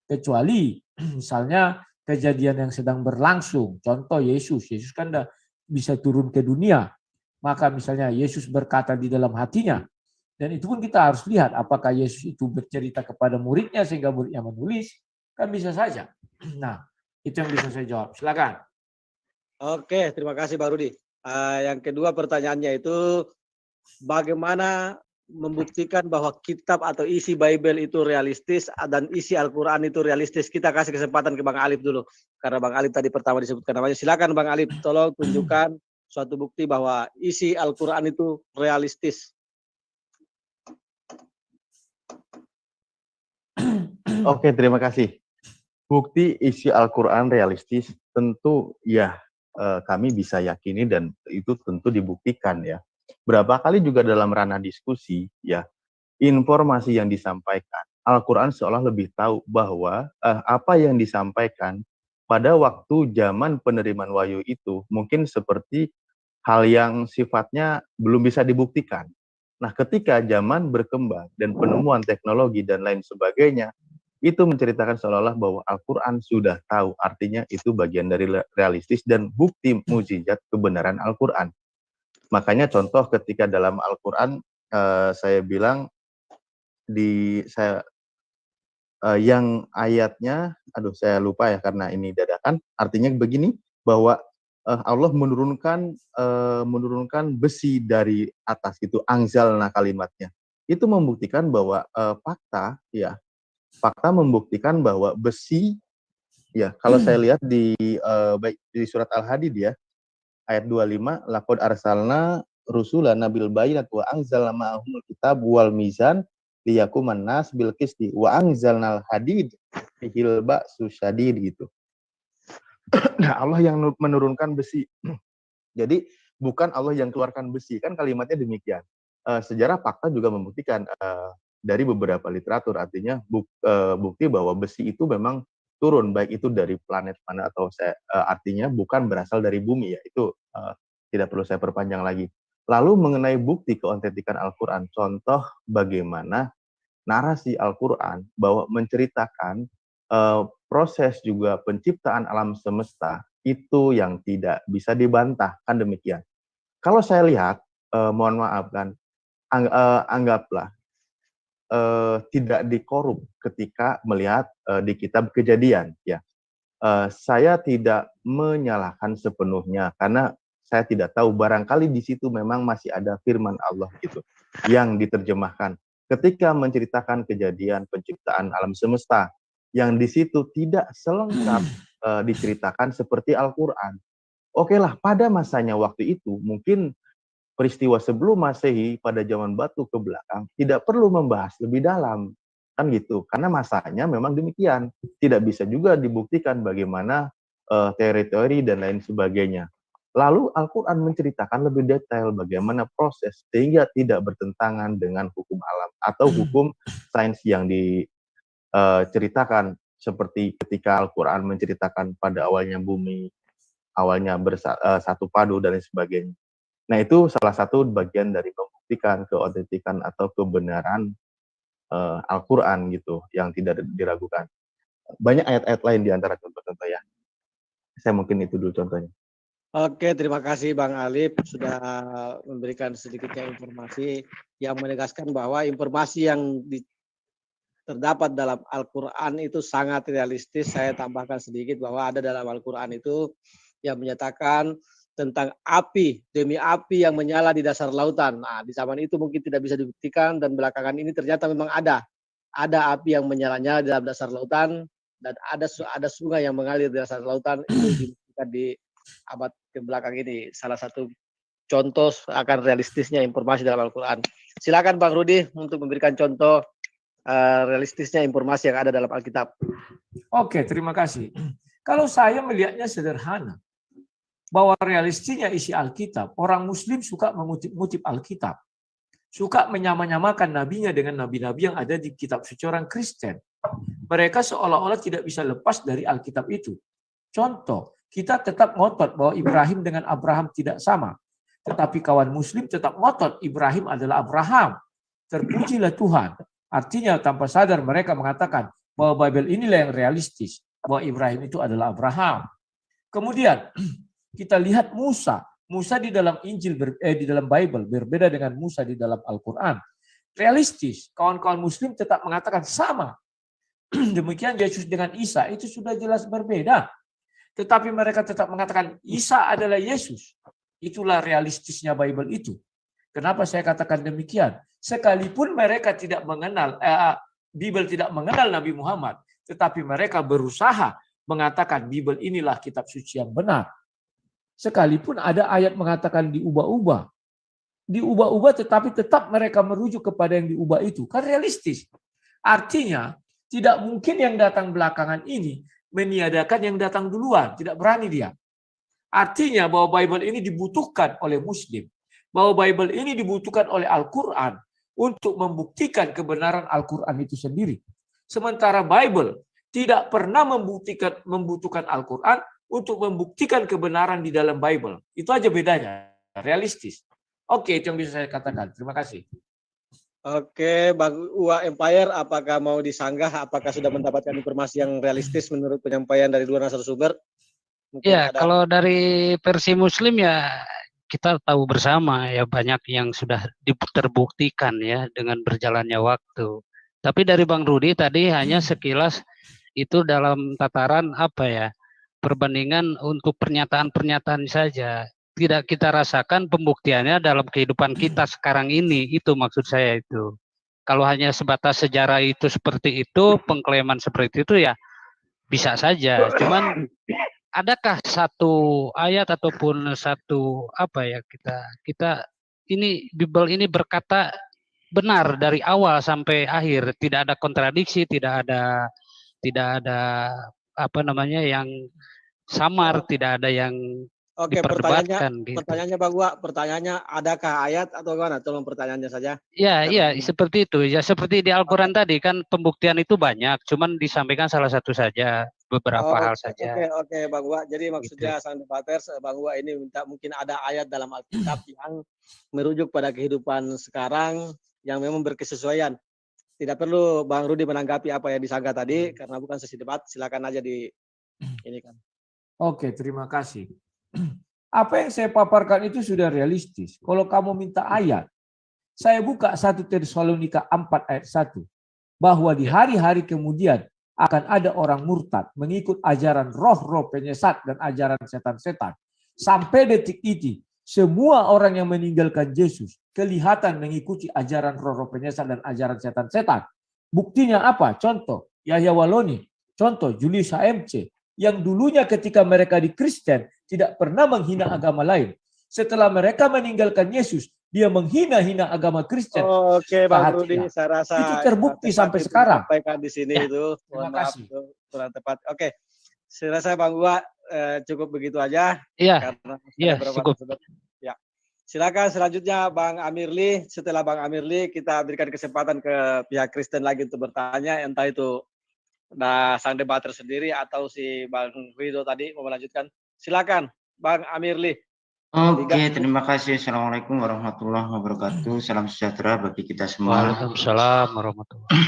Speaker 3: Kecuali misalnya kejadian yang sedang berlangsung, contoh Yesus kan bisa turun ke dunia, maka misalnya Yesus berkata di dalam hatinya, dan itu pun kita harus lihat apakah Yesus itu bercerita kepada muridnya sehingga muridnya menulis, kan bisa saja. Nah, itu yang bisa saya jawab. Silakan.
Speaker 1: Oke, terima kasih Bang Rudi. Yang kedua pertanyaannya itu bagaimana membuktikan bahwa kitab atau isi Bible itu realistis dan isi Al-Quran itu realistis. Kita kasih kesempatan ke Bang Alif dulu. Karena Bang Alif tadi pertama disebutkan namanya. Silakan Bang Alif, tolong tunjukkan suatu bukti bahwa isi Al-Quran itu realistis.
Speaker 2: Oke, terima kasih. Bukti isi Al-Quran realistis tentu ya kami bisa yakini dan itu tentu dibuktikan ya. Berapa kali juga dalam ranah diskusi, ya, informasi yang disampaikan, Al-Quran seolah lebih tahu bahwa apa yang disampaikan pada waktu zaman penerimaan wahyu itu mungkin seperti hal yang sifatnya belum bisa dibuktikan. Nah, ketika zaman berkembang dan penemuan teknologi dan lain sebagainya, itu menceritakan seolah-olah bahwa Al-Quran sudah tahu, artinya itu bagian dari realistis dan bukti mukjizat kebenaran Al-Quran. Makanya contoh ketika dalam Al-Quran saya bilang yang ayatnya, aduh saya lupa ya karena ini dadakan, artinya begini, bahwa Allah menurunkan besi dari atas, itu anzalna kalimatnya. Itu membuktikan bahwa fakta membuktikan bahwa besi, ya, kalau saya lihat di surat Al-Hadid ya, ayat 25, laqad arsalna rusulana bil bayyinati wa anzalna ma'ahumul kitab wal mizan liyakuman nas bil qisti wa anzalnal hadid fihil ba'su syadid gitu. Nah, Allah yang menurunkan besi. Jadi bukan Allah yang keluarkan besi, kan kalimatnya demikian. Sejarah fakta juga membuktikan dari beberapa literatur, artinya bukti bahwa besi itu memang turun, baik itu dari planet mana atau artinya bukan berasal dari bumi, ya itu tidak perlu saya perpanjang lagi. Lalu mengenai bukti keotentikan Al-Quran, contoh bagaimana narasi Al-Quran bahwa menceritakan proses juga penciptaan alam semesta itu yang tidak bisa dibantah, kan demikian. Kalau saya lihat, mohon maaf kan, anggaplah tidak dikorup ketika melihat di kitab Kejadian, ya. Saya tidak menyalahkan sepenuhnya karena saya tidak tahu, barangkali di situ memang masih ada firman Allah gitu yang diterjemahkan ketika menceritakan kejadian penciptaan alam semesta yang di situ tidak selengkap diceritakan seperti Al-Quran. Oke lah, pada masanya waktu itu mungkin peristiwa sebelum Masehi pada zaman batu ke belakang tidak perlu membahas lebih dalam, kan gitu, karena masanya memang demikian, tidak bisa juga dibuktikan bagaimana teori-teori dan lain sebagainya. Lalu Al-Quran menceritakan lebih detail bagaimana proses sehingga tidak bertentangan dengan hukum alam atau hukum sains yang diceritakan, seperti ketika Al-Quran menceritakan pada awalnya bumi, awalnya satu padu dan lain sebagainya. Nah, itu salah satu bagian dari membuktikan keotentikan atau kebenaran Al-Quran gitu, yang tidak diragukan. Banyak ayat-ayat lain di antara contoh-contoh ya. Saya mungkin itu dulu contohnya.
Speaker 1: Oke, terima kasih Bang Alif sudah memberikan sedikitnya informasi yang menegaskan bahwa informasi yang terdapat dalam Al-Quran itu sangat realistis. Saya tambahkan sedikit bahwa ada dalam Al-Quran itu yang menyatakan tentang api, demi api yang menyala di dasar lautan. Nah, di zaman itu mungkin tidak bisa dibuktikan dan belakangan ini ternyata memang ada api yang menyala-nyala di dalam dasar lautan dan ada sungai yang mengalir di dasar lautan. Itu dibuktikan di abad ke belakang ini. Salah satu contoh akan realistisnya informasi dalam Al-Quran. Silakan Bang Rudi untuk memberikan contoh realistisnya informasi yang ada dalam Alkitab.
Speaker 3: Oke, terima kasih. Kalau saya melihatnya sederhana, bahwa realistisnya isi Alkitab, orang Muslim suka mengutip-ngutip Alkitab, suka menyamakan nabinya dengan nabi-nabi yang ada di kitab suci orang Kristen. Mereka seolah-olah tidak bisa lepas dari Alkitab itu. Contoh, kita tetap ngotot bahwa Ibrahim dengan Abraham tidak sama. Tetapi kawan Muslim tetap ngotot Ibrahim adalah Abraham. Terpujilah Tuhan. Artinya tanpa sadar mereka mengatakan bahwa Bible inilah yang realistis. Bahwa Ibrahim itu adalah Abraham. Kemudian kita lihat Musa. Musa di dalam Injil, di dalam Bible berbeda dengan Musa di dalam Al-Quran. Realistis. Kawan-kawan Muslim tetap mengatakan sama. Demikian Yesus dengan Isa itu sudah jelas berbeda. Tetapi mereka tetap mengatakan Isa adalah Yesus. Itulah realistisnya Bible itu. Kenapa saya katakan demikian? Sekalipun mereka tidak mengenal, Bible tidak mengenal Nabi Muhammad, tetapi mereka berusaha mengatakan Bible inilah kitab suci yang benar. Sekalipun ada ayat mengatakan diubah-ubah. Diubah-ubah tetapi tetap mereka merujuk kepada yang diubah itu. Kan realistis. Artinya tidak mungkin yang datang belakangan ini meniadakan yang datang duluan. Tidak berani dia. Artinya bahwa Bible ini dibutuhkan oleh Muslim. bahwa Bible ini dibutuhkan oleh Al-Quran untuk membuktikan kebenaran Al-Quran itu sendiri. Sementara Bible tidak pernah membutuhkan Al-Quran untuk membuktikan kebenaran di dalam Bible. Itu aja bedanya, realistis. Oke, itu yang bisa saya katakan. Terima kasih.
Speaker 1: Oke, Bang Ua Empire, apakah mau disanggah? Apakah sudah mendapatkan informasi yang realistis menurut penyampaian dari dua narasumber? Mungkin
Speaker 8: Ya,
Speaker 1: ada.
Speaker 8: kalau dari versi Muslim ya kita tahu bersama ya banyak yang sudah terbuktikan ya dengan berjalannya waktu. Tapi dari Bang Rudi tadi hanya sekilas itu dalam tataran apa ya, perbandingan untuk pernyataan-pernyataan saja. Tidak kita rasakan pembuktiannya dalam kehidupan kita sekarang ini, itu maksud saya itu. Kalau hanya sebatas sejarah itu seperti itu, pengklaiman seperti itu ya bisa saja. Cuman adakah satu ayat ataupun satu apa ya kita ini Bible ini berkata benar dari awal sampai akhir, tidak ada kontradiksi, tidak ada apa namanya yang samar, tidak ada yang
Speaker 1: Oke,
Speaker 8: diperdebatkan gitu.
Speaker 1: pertanyaannya Bang Ua, pertanyaannya adakah ayat atau gimana? Tolong pertanyaannya saja.
Speaker 8: Ya, iya seperti itu. Ya seperti di Al-Quran tadi kan pembuktian itu banyak, cuman disampaikan salah satu saja, beberapa hal saja.
Speaker 1: Oke, Bang Ua. Jadi maksudnya sang debaters, Bang Ua ini minta mungkin ada ayat dalam Alkitab yang merujuk pada kehidupan sekarang yang memang berkesesuaian. Tidak perlu Bang Rudi menanggapi apa yang disanggah tadi karena bukan sesi debat. Silakan aja di ini kan.
Speaker 3: Oke, terima kasih. Apa yang saya paparkan itu sudah realistis. Kalau kamu minta ayat, saya buka 1 Tesalonika 4 ayat 1. Bahwa di hari-hari kemudian akan ada orang murtad mengikut ajaran roh-roh penyesat dan ajaran setan-setan. Sampai detik ini, semua orang yang meninggalkan Yesus kelihatan mengikuti ajaran roh-roh penyesat dan ajaran setan-setan. Buktinya apa? Contoh, Yahya Waloni. Contoh, Julius HMC. Yang dulunya ketika mereka di Kristen tidak pernah menghina agama lain. Setelah mereka meninggalkan Yesus, dia menghina-hina agama Kristen.
Speaker 1: Oke, Bang Rudi, saya rasa
Speaker 3: itu terbukti sampai sekarang.
Speaker 1: Sampaikan di sini
Speaker 3: Ya,
Speaker 1: itu.
Speaker 3: terima
Speaker 1: Mohon maaf,
Speaker 3: kasih.
Speaker 1: itu kurang tepat. Oke, saya rasa Bang Ua cukup begitu aja.
Speaker 8: Iya,
Speaker 1: Karena
Speaker 8: iya,
Speaker 1: beberapa
Speaker 8: cukup.
Speaker 1: narasumber. Ya. Silakan selanjutnya Bang Amirli. Setelah Bang Amirli, kita berikan kesempatan ke pihak Kristen lagi untuk bertanya, entah itu sang debater sendiri atau si Bang Rido tadi mau melanjutkan. Silakan Bang Amirli.
Speaker 9: Oke, terima kasih. Assalamualaikum warahmatullahi wabarakatuh. Salam sejahtera bagi kita semua.
Speaker 8: Waalaikumsalam warahmatullahi.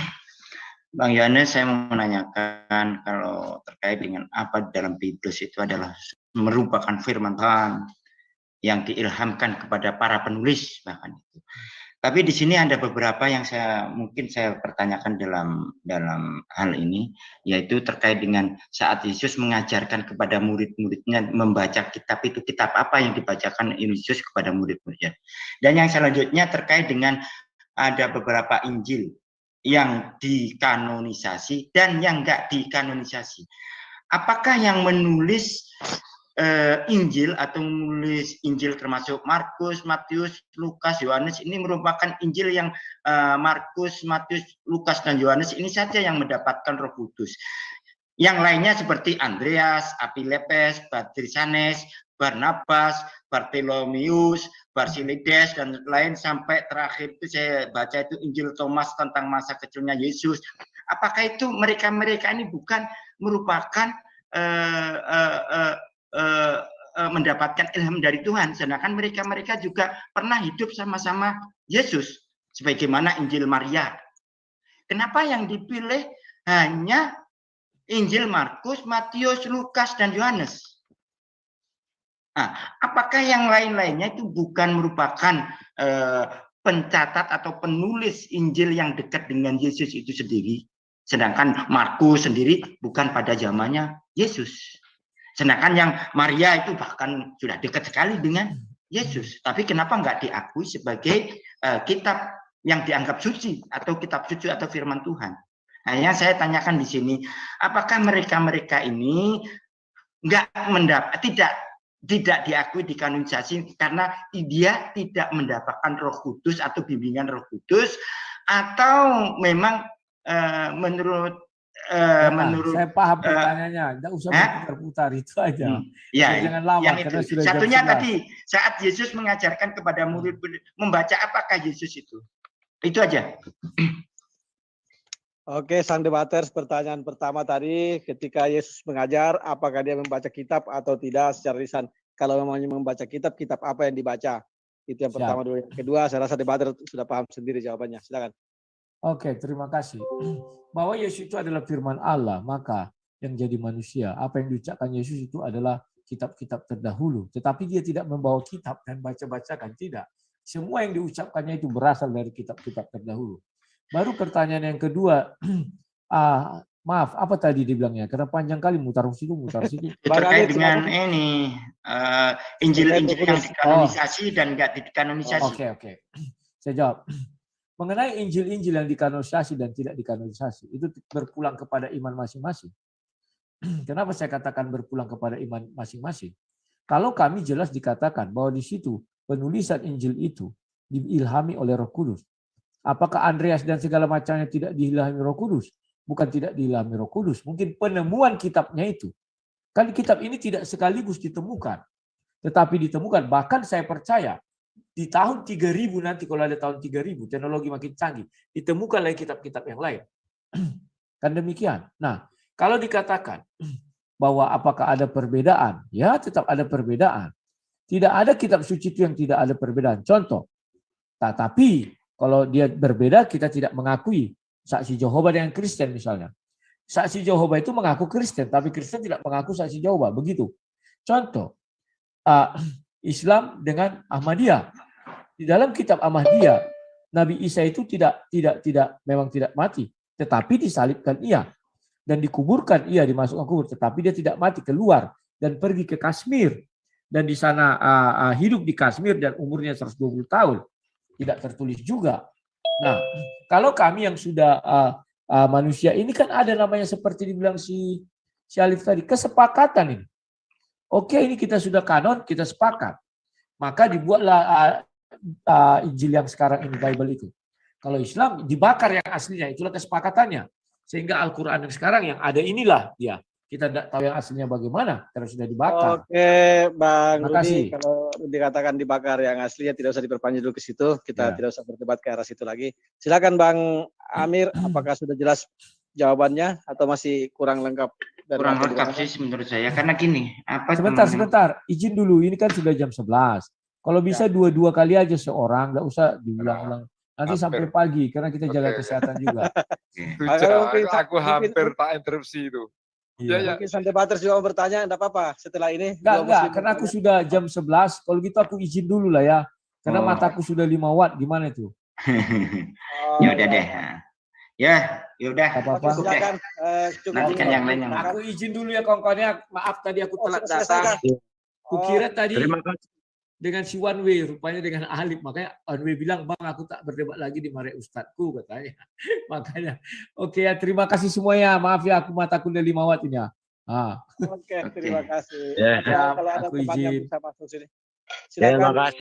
Speaker 9: Bang Yohanes, saya mau menanyakan kalau terkait dengan apa dalam Bible itu adalah merupakan firman Tuhan yang diilhamkan kepada para penulis bahkan itu. Tapi di sini ada beberapa yang mungkin saya pertanyakan dalam hal ini, yaitu terkait dengan saat Yesus mengajarkan kepada murid-muridnya membaca kitab itu, kitab apa yang dibacakan Yesus kepada murid-muridnya. Dan yang selanjutnya terkait dengan ada beberapa Injil yang dikanonisasi dan yang enggak dikanonisasi. Apakah yang menulis Injil atau menulis Injil termasuk Markus, Matius, Lukas, Yohanes ini merupakan Injil yang Markus, Matius, Lukas dan Yohanes ini saja yang mendapatkan Roh Kudus. Yang lainnya seperti Andreas, Apilepes, Bartisanes, Barnabas, Bartolomeus, Barsilides dan lain sampai terakhir itu saya baca itu Injil Thomas tentang masa kecilnya Yesus. Apakah itu mereka-mereka ini bukan merupakan mendapatkan ilham dari Tuhan, sedangkan mereka juga pernah hidup sama-sama Yesus, sebagaimana Injil Maria. Kenapa yang dipilih hanya Injil Markus, Matius, Lukas, dan Yohanes? Nah, apakah yang lain-lainnya itu bukan merupakan pencatat atau penulis Injil yang dekat dengan Yesus itu sendiri? Sedangkan Markus sendiri bukan pada zamannya Yesus. Sedangkan yang Maria itu bahkan sudah dekat sekali dengan Yesus. Tapi kenapa nggak diakui sebagai kitab yang dianggap suci atau kitab suci atau firman Tuhan? Nah, yang saya tanyakan di sini, apakah mereka-mereka ini tidak diakui dikanonisasi karena dia tidak mendapatkan Roh Kudus atau bimbingan Roh Kudus, atau memang menurut menurut
Speaker 3: saya paham pertanyaannya, tidak usah berputar-putar itu aja.
Speaker 9: Ya,
Speaker 3: jangan lama
Speaker 9: yang
Speaker 3: karena
Speaker 9: itu.
Speaker 3: sudah jam
Speaker 9: Satunya
Speaker 3: 11.
Speaker 9: tadi saat Yesus mengajarkan kepada murid membaca apakah Yesus itu. Itu aja.
Speaker 1: Oke, sang debaters, pertanyaan pertama tadi, ketika Yesus mengajar, apakah dia membaca kitab atau tidak secara lisan? Kalau memangnya membaca kitab, kitab apa yang dibaca? Itu yang pertama dulu. Yang kedua, saya rasa debater sudah paham sendiri jawabannya. Silakan.
Speaker 3: Oke, terima kasih. Bahwa Yesus itu adalah firman Allah, maka yang jadi manusia, apa yang diucapkan Yesus itu adalah kitab-kitab terdahulu. Tetapi dia tidak membawa kitab dan baca-bacakan, tidak. Semua yang diucapkannya itu berasal dari kitab-kitab terdahulu. Baru pertanyaan yang kedua, maaf, apa tadi dibilangnya? Karena panjang kali mutar situ.
Speaker 9: Terkait dengan ini, Injil-Injil yang dikanonisasi dan enggak dikanonisasi.
Speaker 3: Oke. Saya jawab. Mengenai Injil-Injil yang dikanonisasi dan tidak dikanonisasi, itu berpulang kepada iman masing-masing. Kenapa saya katakan berpulang kepada iman masing-masing? Kalau kami jelas dikatakan bahwa di situ penulisan Injil itu diilhami oleh Roh Kudus. Apakah Andreas dan segala macamnya tidak diilhami Roh Kudus? Bukan tidak diilhami Roh Kudus, mungkin penemuan kitabnya itu. Kan kitab ini tidak sekaligus ditemukan, tetapi ditemukan. Bahkan saya percaya di tahun 3000 nanti, kalau ada tahun 3000, teknologi makin canggih, ditemukan lagi kitab-kitab yang lain. Kan demikian. Nah, kalau dikatakan bahwa apakah ada perbedaan? Ya, tetap ada perbedaan. Tidak ada kitab suci itu yang tidak ada perbedaan. Contoh, tetapi kalau dia berbeda, kita tidak mengakui. Saksi Jehovah dengan Kristen misalnya. Saksi Jehovah itu mengaku Kristen, tapi Kristen tidak mengaku saksi Jehovah. Begitu. Contoh, Islam dengan Ahmadiyah. Di dalam kitab Ahmadiyah, Nabi Isa itu memang tidak mati, tetapi disalibkan ia dan dikuburkan ia, dimasukkan kubur, tetapi dia tidak mati, keluar dan pergi ke Kashmir dan di sana hidup di Kashmir dan umurnya 120 tahun. Tidak tertulis juga. Nah, kalau kami yang sudah manusia ini kan ada namanya seperti dibilang si Alif tadi, kesepakatan ini. Oke, ini kita sudah kanon, kita sepakat. Maka dibuatlah Injil yang sekarang ini, Bible itu. Kalau Islam dibakar yang aslinya, itulah kesepakatannya. Sehingga Al-Quran yang sekarang yang ada inilah dia. Kita tidak tahu yang aslinya bagaimana, karena sudah dibakar.
Speaker 1: Oke, Bang
Speaker 3: Terima kasih.
Speaker 1: Rudi, kalau dikatakan dibakar yang aslinya tidak usah diperpanjang dulu ke situ. Kita tidak usah berdebat ke arah situ lagi. Silakan Bang Amir, apakah sudah jelas jawabannya atau masih kurang lengkap?
Speaker 9: Kurang lengkap sih menurut saya, karena gini.
Speaker 3: Sebentar. Izin dulu, ini kan sudah jam 11. Kalau bisa dua kali aja seorang, nggak usah diulang-ulang. Nanti sampai pagi, karena kita jaga kesehatan juga.
Speaker 5: Aku hampir tak interupsi itu.
Speaker 1: Mungkin sampai debaters juga mau bertanya, enggak apa-apa setelah ini.
Speaker 3: Enggak, karena aku sudah jam 11, kalau gitu aku izin dulu lah ya. Karena mataku sudah 5 watt, gimana itu?
Speaker 9: Ya udah deh. Ya udah.
Speaker 3: Apa-apa.
Speaker 1: Silakan.
Speaker 9: Nanti kan yang lain yang
Speaker 3: aku izin dulu ya kawan-kawannya. Maaf tadi aku telat datang. Kukira tadi dengan si One Way, rupanya dengan Alif. Makanya One Way bilang, Bang aku tak berdebat lagi di mare ustadku katanya. Makanya, oke ya, terima kasih semuanya. Maaf ya, aku mataku udah 5 watt ini ya.
Speaker 1: Oke, terima kasih.
Speaker 3: Ya,
Speaker 1: Kalau ada
Speaker 3: aku
Speaker 1: teman yang
Speaker 3: izin.
Speaker 1: bisa masuk sini. Silakan.